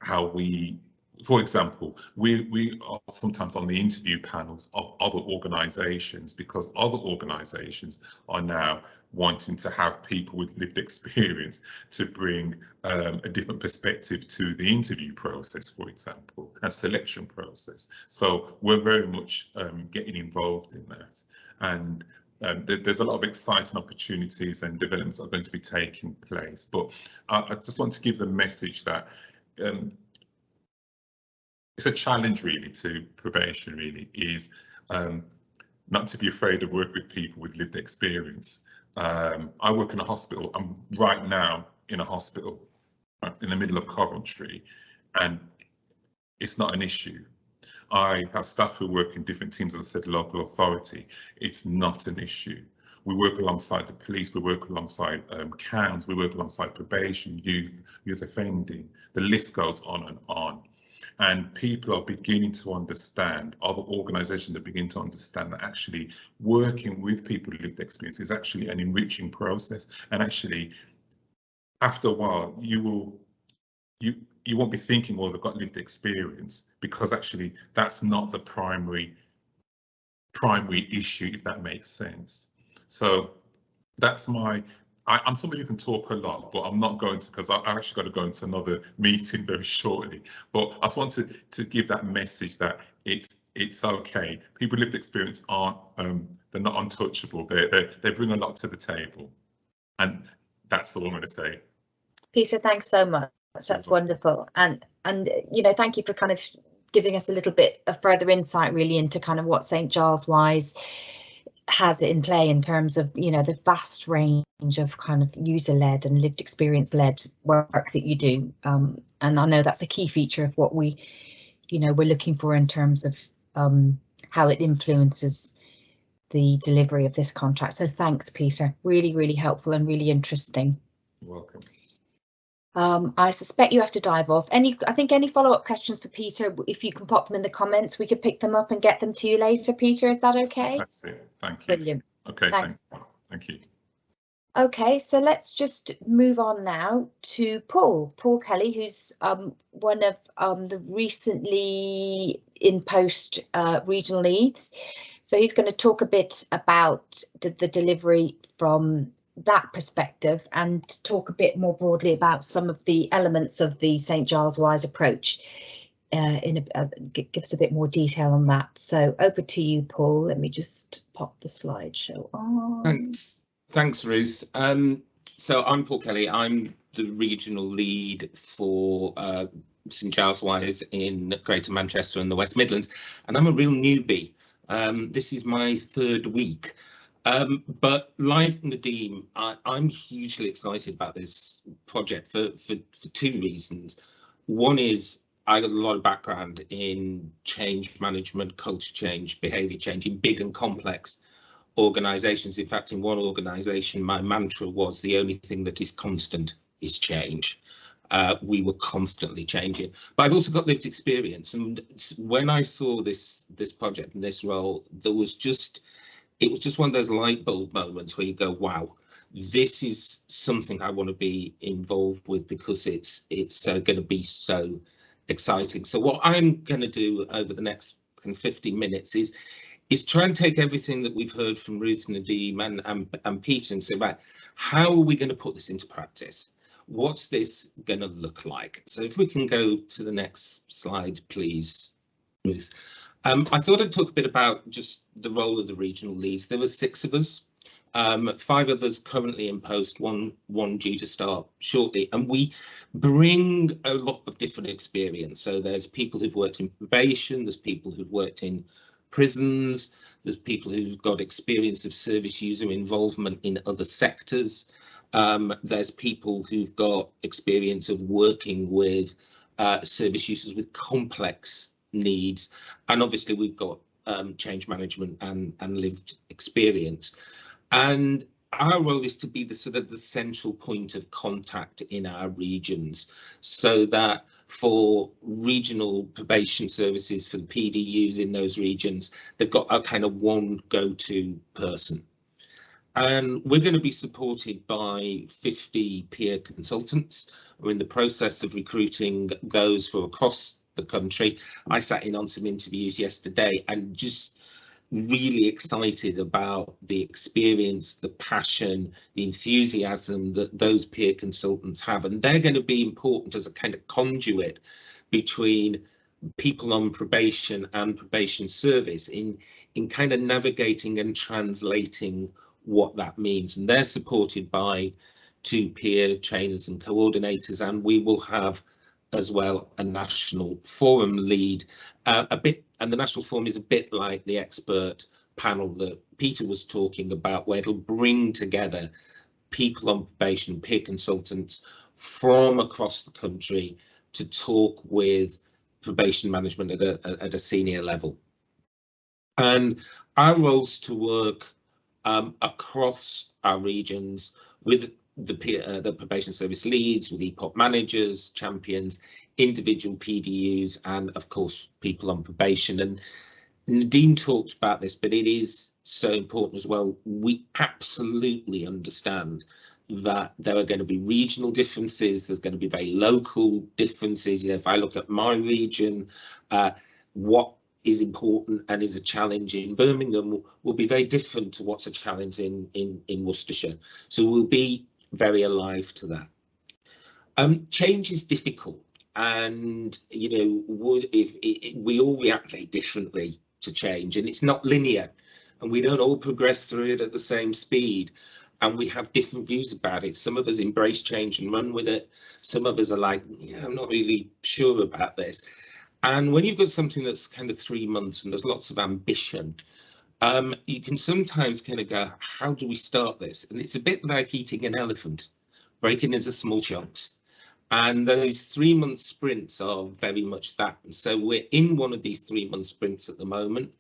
how we, for example, we are sometimes on the interview panels of other organisations, because other organisations are now wanting to have people with lived experience to bring a different perspective to the interview process, for example, and selection process. So we're very much getting involved in that. And there's a lot of exciting opportunities and developments that are going to be taking place. But I just want to give the message that it's a challenge really to probation, really, is not to be afraid of working with people with lived experience. I work in a hospital. I'm right now in a hospital in the middle of Coventry, and it's not an issue. I have staff who work in different teams, as I said, local authority. It's not an issue. We work alongside the police, we work alongside CAMS, we work alongside probation, youth offending. The list goes on and on. And people are beginning to understand, other organisations are beginning to understand that actually working with people with lived experience is actually an enriching process. And actually, after a while, you won't be thinking, well, they've got lived experience, because actually that's not the primary issue, if that makes sense. So that's I'm somebody who can talk a lot, but I'm not going to, because I've actually got to go into another meeting very shortly. But I just wanted to give that message that it's okay. People with lived experience aren't, they're not untouchable. They bring a lot to the table. And that's all I'm going to say. Peter, thanks so much. That's wonderful. And you know, thank you for kind of giving us a little bit of further insight really into kind of what St Giles Wise has in play in terms of, you know, the vast range of kind of user-led and lived experience-led work that you do. And I know that's a key feature of what we, you know, we're looking for in terms of how it influences the delivery of this contract. So thanks, Peter. Really, really helpful and really interesting. You're welcome. I suspect you have to dive off. I think any follow-up questions for Peter, if you can pop them in the comments, we could pick them up and get them to you later, Peter. Is that okay? Fantastic. Thank you. Brilliant. Okay, Thanks. Thank you. Okay, so let's just move on now to Paul Kelly, who's one of the recently in post regional leads. So he's going to talk a bit about the delivery from that perspective and talk a bit more broadly about some of the elements of the St. Giles Wise approach. Give us a bit more detail on that. So over to you, Paul. Let me just pop the slideshow on. Thanks, Ruth. So I'm Paul Kelly. I'm the regional lead for St. Giles Wise in Greater Manchester and the West Midlands, and I'm a real newbie. This is my third week. But like Nadeem, I'm hugely excited about this project for two reasons. One is I got a lot of background in change management, culture change, behaviour change in big and complex organisations. In fact, in one organisation, my mantra was the only thing that is constant is change. We were constantly changing, but I've also got lived experience. And when I saw this project and this role, it was just one of those light bulb moments where you go, wow, this is something I want to be involved with because it's going to be so exciting. So what I'm going to do over the next 15 minutes is try and take everything that we've heard from Ruth, Nadeem and Peter and say, right, how are we going to put this into practice? What's this going to look like? So if we can go to the next slide, please, Ruth. I thought I'd talk a bit about just the role of the regional leads. There were 6 of us, 5 of us currently in post, one due to start shortly, and we bring a lot of different experience. So there's people who've worked in probation, there's people who've worked in prisons, there's people who've got experience of service user involvement in other sectors. There's people who've got experience of working with service users with complex needs, and obviously we've got change management and lived experience. And our role is to be the sort of the central point of contact in our regions, so that for regional probation services, for the PDUs in those regions, they've got a kind of one go-to person. And we're going to be supported by 50 peer consultants. We're in the process of recruiting those for across the country. I sat in on some interviews yesterday and just really excited about the experience, the passion, the enthusiasm that those peer consultants have. And they're going to be important as a kind of conduit between people on probation and probation service in kind of navigating and translating what that means. And they're supported by 2 peer trainers and coordinators, and we will have as well a national forum lead and the national forum is a bit like the expert panel that Peter was talking about, where it'll bring together people on probation, peer consultants from across the country to talk with probation management at a senior level. And our role's to work across our regions with the probation service leads, with EPOP managers, champions, individual PDUs, and of course people on probation. And Nadeem talked about this, but it is so important as well. We absolutely understand that there are going to be regional differences, there's going to be very local differences. You know, if I look at my region, what is important and is a challenge in Birmingham will be very different to what's a challenge in Worcestershire. So we'll be very alive to that. Change is difficult, and you know, we all react very differently to change, and it's not linear, and we don't all progress through it at the same speed, and we have different views about it. Some of us embrace change and run with it. Some of us are like, yeah, I'm not really sure about this. And when you've got something that's kind of 3 months and there's lots of ambition, you can sometimes kind of go, how do we start this? And it's a bit like eating an elephant, breaking into small chunks. And those 3 month sprints are very much that. And so we're in one of these 3 month sprints at the moment.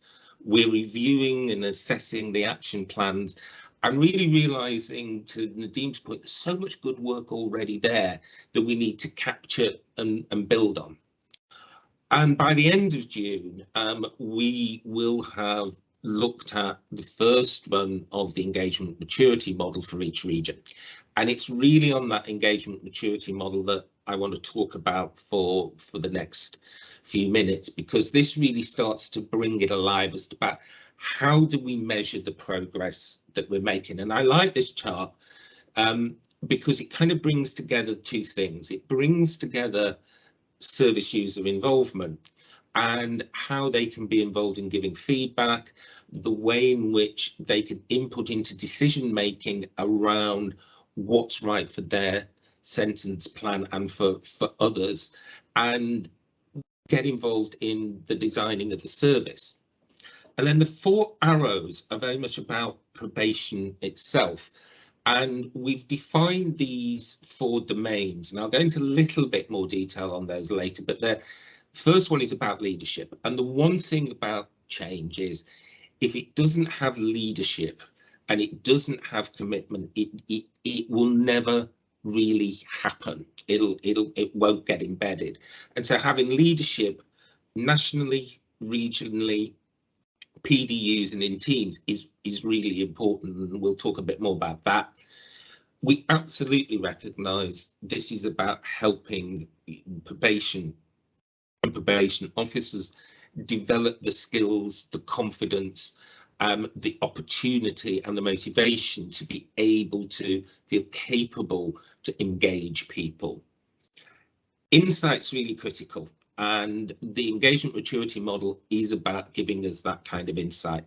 We're reviewing and assessing the action plans. and really realising, to Nadim's point, there's so much good work already there that we need to capture and build on. And by the end of June, we will have looked at the first run of the engagement maturity model for each region. And it's really on that engagement maturity model that I want to talk about for the next few minutes, because this really starts to bring it alive as to about how do we measure the progress that we're making. And I like this chart because it kind of brings together two things. It brings together service user involvement and how they can be involved in giving feedback, the way in which they can input into decision making around what's right for their sentence plan and for others, and get involved in the designing of the service. And then the 4 arrows are very much about probation itself. And we've defined these 4 domains, and I'll go into a little bit more detail on those later, but the first one is about leadership. And the one thing about change is, if it doesn't have leadership and it doesn't have commitment, it will never really happen. It won't get embedded. And so having leadership nationally, regionally, PDUs and in teams is really important, and we'll talk a bit more about that. We absolutely recognise this is about helping probation and probation officers develop the skills, the confidence, the opportunity and the motivation to be able to feel capable to engage people. Insight's really critical. And the engagement maturity model is about giving us that kind of insight.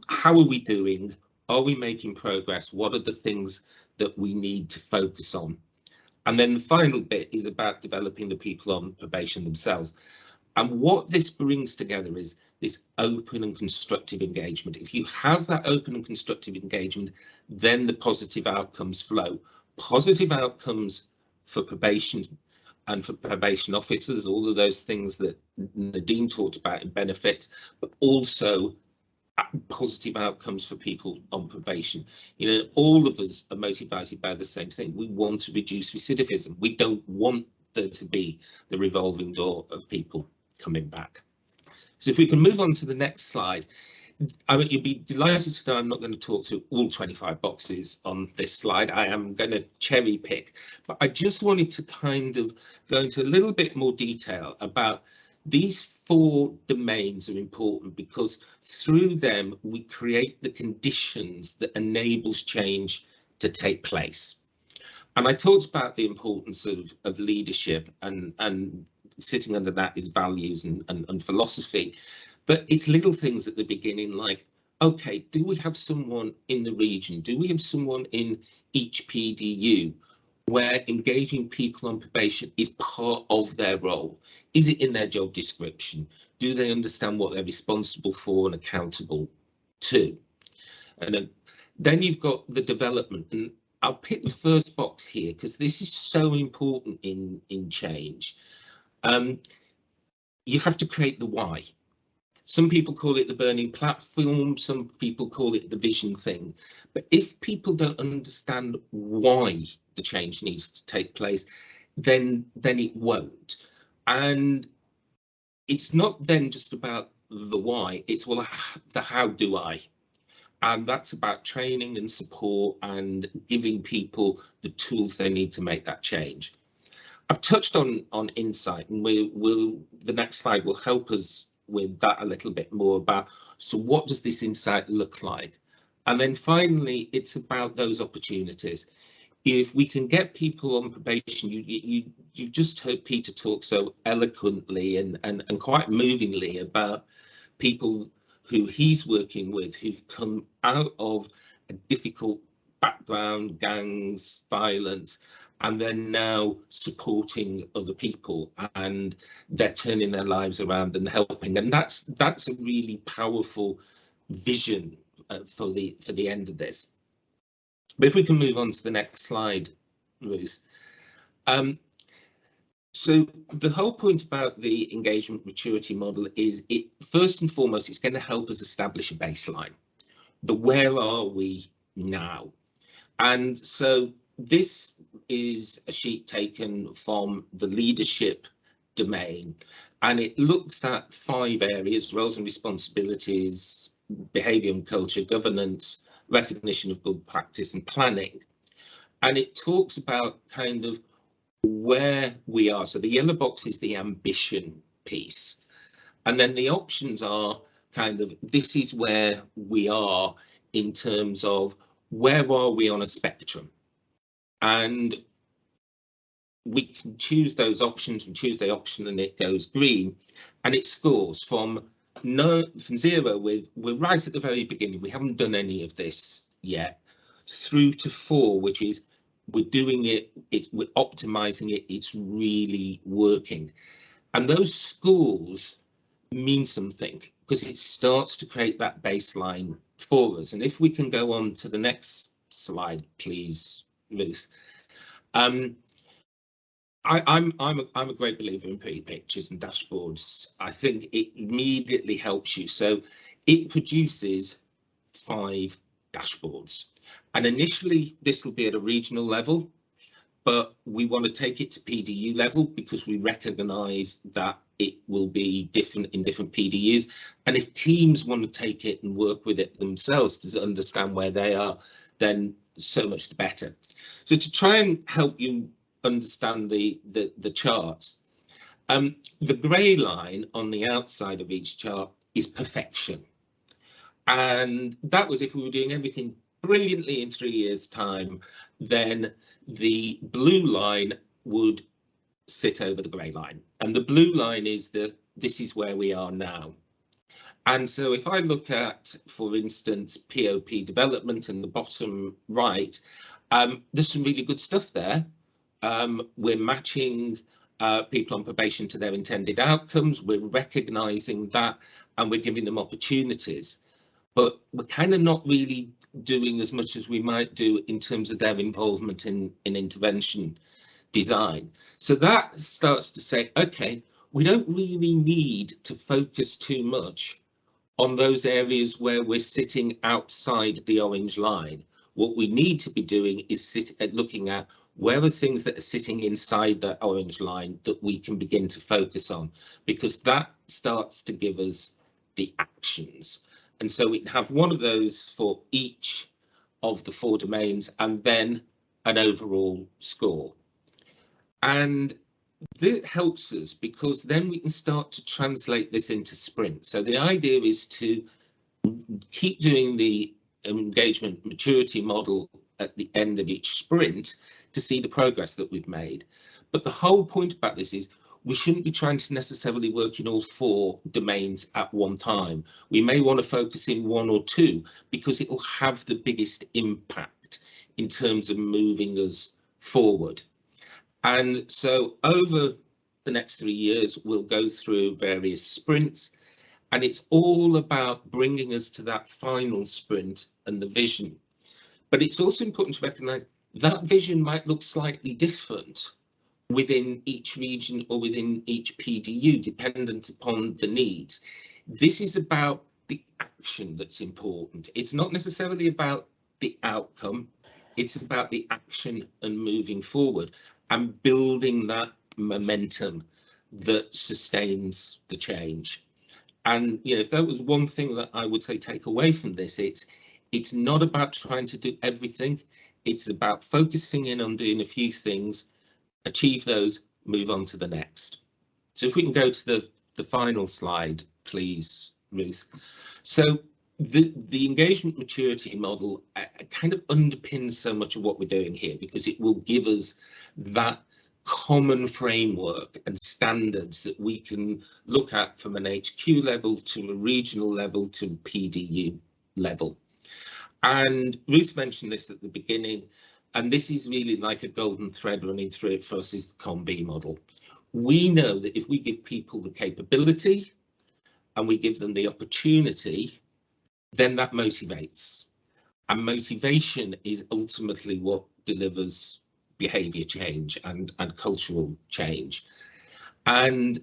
How are we doing? Are we making progress? What are the things that we need to focus on? And then the final bit is about developing the people on probation themselves. And what this brings together is this open and constructive engagement. If you have that open and constructive engagement, then the positive outcomes flow. Positive outcomes for probation and for probation officers, all of those things that Nadim talked about in benefits, but also positive outcomes for people on probation. You know, all of us are motivated by the same thing. We want to reduce recidivism. We don't want there to be the revolving door of people coming back. So if we can move on to the next slide. I mean, you'd be delighted to know I'm not going to talk to all 25 boxes on this slide. I am going to cherry pick, but I just wanted to kind of go into a little bit more detail about these 4 domains are important, because through them we create the conditions that enables change to take place. And I talked about the importance of leadership, and sitting under that is values and philosophy. But it's little things at the beginning, like, OK, do we have someone in the region? Do we have someone in each PDU where engaging people on probation is part of their role? Is it in their job description? Do they understand what they're responsible for and accountable to? And then you've got the development. And I'll pick the first box here because this is so important in change. You have to create the why. Some people call it the burning platform, some people call it the vision thing. But if people don't understand why the change needs to take place, then it won't. And it's not then just about the why, it's, well, the how do I? And that's about training and support and giving people the tools they need to make that change. I've touched on insight, and the next slide will help us with that a little bit more about, so what does this insight look like? And then finally, it's about those opportunities. If we can get people on probation, you've just heard Peter talk so eloquently and quite movingly about people who he's working with who've come out of a difficult background, gangs, violence, and they're now supporting other people, and they're turning their lives around and helping. And that's a really powerful vision for the end of this. But if we can move on to the next slide, Ruth. So the whole point about the engagement maturity model is, first and foremost, it's going to help us establish a baseline. Where are we now. And so this is a sheet taken from the leadership domain, and it looks at 5 areas: roles and responsibilities, behaviour and culture, governance, recognition of good practice, and planning. And it talks about kind of where we are. So the yellow box is the ambition piece, and then the options are kind of, this is where we are in terms of where are we on a spectrum, and we can choose those options and choose the option and it goes green, and it scores from 0 with we're right at the very beginning, we haven't done any of this yet, through to 4, which is we're doing it, we're optimizing it, it's really working. And those scores mean something because it starts to create that baseline for us. And if we can go on to the next slide, please, Ruth. I'm a great believer in pretty pictures and dashboards. I think it immediately helps you. So it produces 5 dashboards, and initially this will be at a regional level, but we want to take it to PDU level because we recognise that it will be different in different PDUs. And if teams want to take it and work with it themselves to understand where they are, then so much the better. So to try and help you understand the charts, the grey line on the outside of each chart is perfection. And that was if we were doing everything brilliantly in 3 years' time, then the blue line would sit over the grey line. And the blue line is that this is where we are now. And so if I look at, for instance, POP development in the bottom right, there's some really good stuff there. We're matching people on probation to their intended outcomes. We're recognising that and we're giving them opportunities. But we're kind of not really doing as much as we might do in terms of their involvement in intervention design. So that starts to say, OK, we don't really need to focus too much on those areas where we're sitting outside the orange line. What we need to be doing is looking at where are things that are sitting inside that orange line that we can begin to focus on, because that starts to give us the actions. And so we have one of those for each of the 4 domains and then an overall score. And that helps us because then we can start to translate this into sprints. So the idea is to keep doing the engagement maturity model at the end of each sprint to see the progress that we've made. But the whole point about this is we shouldn't be trying to necessarily work in all 4 domains at one time. We may want to focus in 1 or 2 because it will have the biggest impact in terms of moving us forward. And so over the next 3 years, we'll go through various sprints, and it's all about bringing us to that final sprint and the vision. But it's also important to recognise that vision might look slightly different within each region or within each PDU, dependent upon the needs. This is about the action that's important. It's not necessarily about the outcome. It's about the action and moving forward and building that momentum that sustains the change. And if there was one thing that I would say take away from this, it's not about trying to do everything. It's about focusing in on doing a few things, achieve those, move on to the next. So if we can go to the final slide, please, Ruth. So the engagement maturity model kind of underpins so much of what we're doing here because it will give us that common framework and standards that we can look at from an HQ level to a regional level to a PDU level. And Ruth mentioned this at the beginning, and this is really like a golden thread running through it for us, is the COM-B model. We know that if we give people the capability and we give them the opportunity, then that motivates. And motivation is ultimately what delivers behaviour change and cultural change. And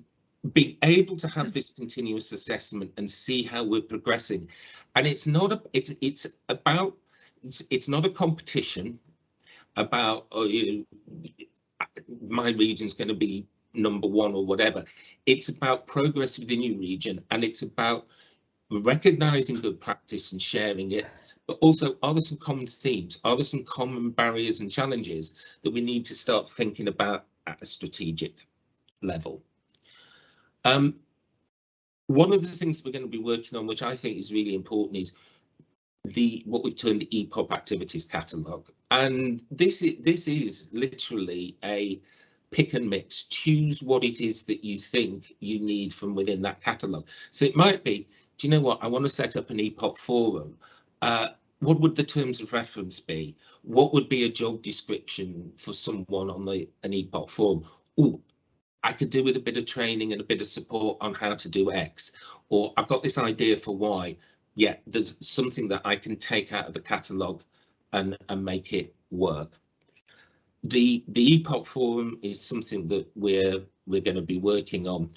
being able to have this continuous assessment and see how we're progressing. And it's not it's about it's not a competition about my region's going to be #1 or whatever. It's about progress within your region, and it's about recognizing good practice and sharing it. But also, are there some common themes? Are there some common barriers and challenges that we need to start thinking about at a strategic level? One of the things we're going to be working on, which I think is really important, is what we've termed the EPOP activities catalogue. And this is literally a pick and mix. Choose what it is that you think you need from within that catalogue. So it might be, do you know what, I want to set up an EPOP forum. What would the terms of reference be? What would be a job description for someone on an EPOP forum? Oh, I could do with a bit of training and a bit of support on how to do X, or I've got this idea for Y. Yeah, there's something that I can take out of the catalogue and make it work. The EPOP forum is something that we're going to be working on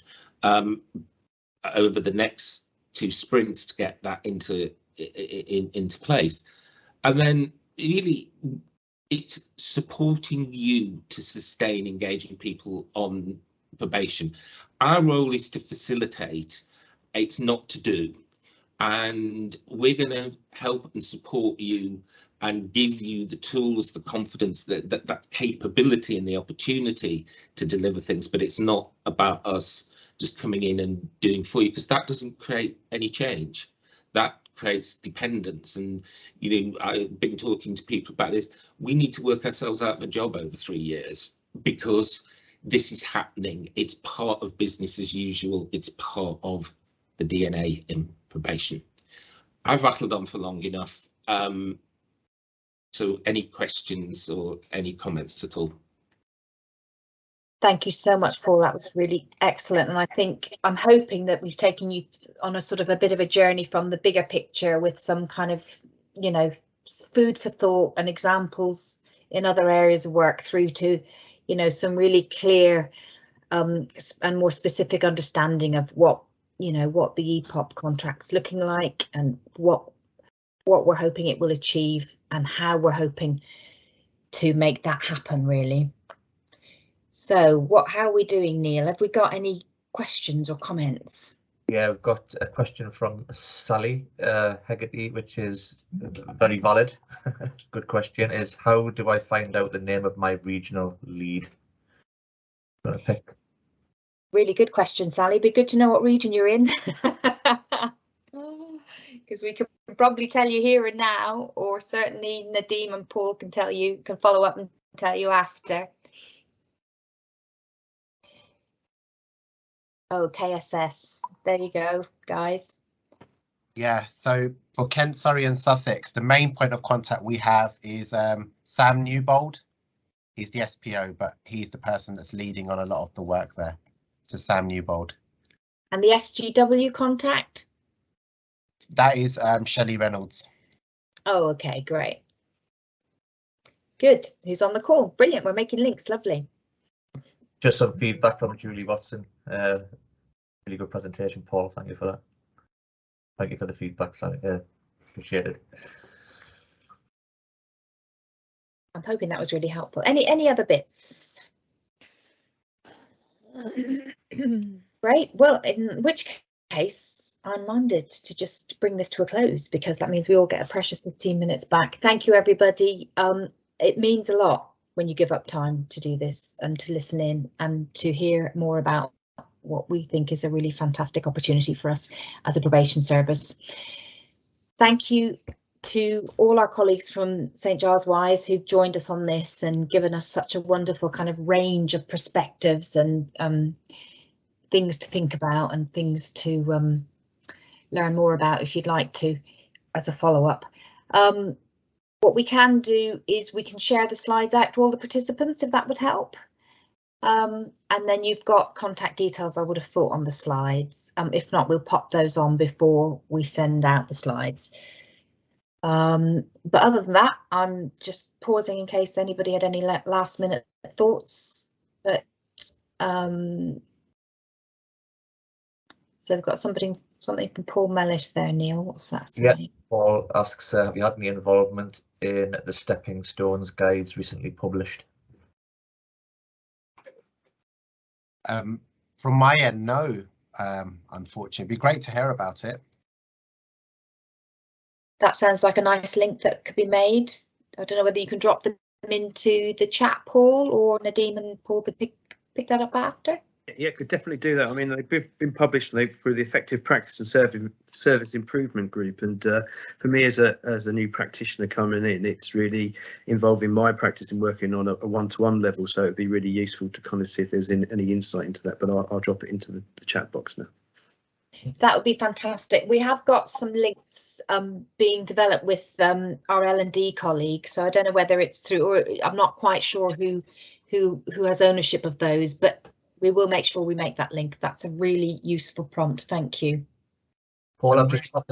over the next 2 sprints to get that into place. And then really it's supporting you to sustain engaging people on probation. Our role is to facilitate, it's not to do. And we're going to help and support you and give you the tools, the confidence, that capability and the opportunity to deliver things. But it's not about us just coming in and doing for you, because that doesn't create any change. That creates dependence. And, you know, I've been talking to people about this. We need to work ourselves out of a job over 3 years because this is happening. It's part of business as usual. It's part of the DNA in probation. I've rattled on for long enough. So any questions or any comments at all? Thank you so much, Paul. That was really excellent. And I think I'm hoping that we've taken you on a sort of a bit of a journey from the bigger picture with some kind of, you know, food for thought and examples in other areas of work through to, you know, some really clear and more specific understanding of what, you know, what the EPOP contract's looking like and what we're hoping it will achieve and how we're hoping to make that happen, really. So how are we doing, Neil? Have we got any questions or comments? Yeah, we've got a question from Sally Hegarty, which is very valid. Good question. Is how do I find out the name of my regional lead? Pick. Really good question, Sally. Be good to know what region you're in. Because we could probably tell you here and now, or certainly Nadeem and Paul can follow up and tell you after. Oh, KSS. There you go, guys. Yeah, so for Kent, Surrey and Sussex, the main point of contact we have is Sam Newbold. He's the SPO, but he's the person that's leading on a lot of the work there. So Sam Newbold. And the SGW contact? That is Shelley Reynolds. Oh, okay, great. Good. Who's on the call? Brilliant. We're making links. Lovely. Just some feedback from Julie Watson. Really good presentation, Paul. Thank you for that. Thank you for the feedback, Sally. Appreciate it. I'm hoping that was really helpful. Any other bits? Great. Well, in which case, I'm minded to just bring this to a close because that means we all get a precious 15 minutes back. Thank you, everybody. It means a lot when you give up time to do this and to listen in and to hear more about what we think is a really fantastic opportunity for us as a probation service. Thank you to all our colleagues from St Giles Wise who've joined us on this and given us such a wonderful kind of range of perspectives and things to think about and things to learn more about if you'd like to as a follow-up. What we can do is we can share the slides out to all the participants if that would help. And then you've got contact details, I would have thought, on the slides. If not, we'll pop those on before we send out the slides. But other than that, I'm just pausing in case anybody had any last minute thoughts. But so we've got something from Paul Mellish there, Neil. What's that saying? Yeah, Paul asks, have you had any involvement in the Stepping Stones guides recently published? From my end, no, unfortunately. It'd be great to hear about it. That sounds like a nice link that could be made. I don't know whether you can drop them into the chat, Paul, or Nadeem and Paul could pick that up after. Yeah, could definitely do that. I mean, they've been published through the Effective Practice and Service Improvement Group, and for me as a new practitioner coming in, it's really involving my practice in working on a one-to-one level. So it'd be really useful to kind of see if there's any insight into that. But I'll drop it into the chat box now. That would be fantastic. We have got some links being developed with our L&D colleague, so I don't know whether it's through, or I'm not quite sure who has ownership of those, but we will make sure we make that link. That's a really useful prompt. Thank you. Paul, I've just popped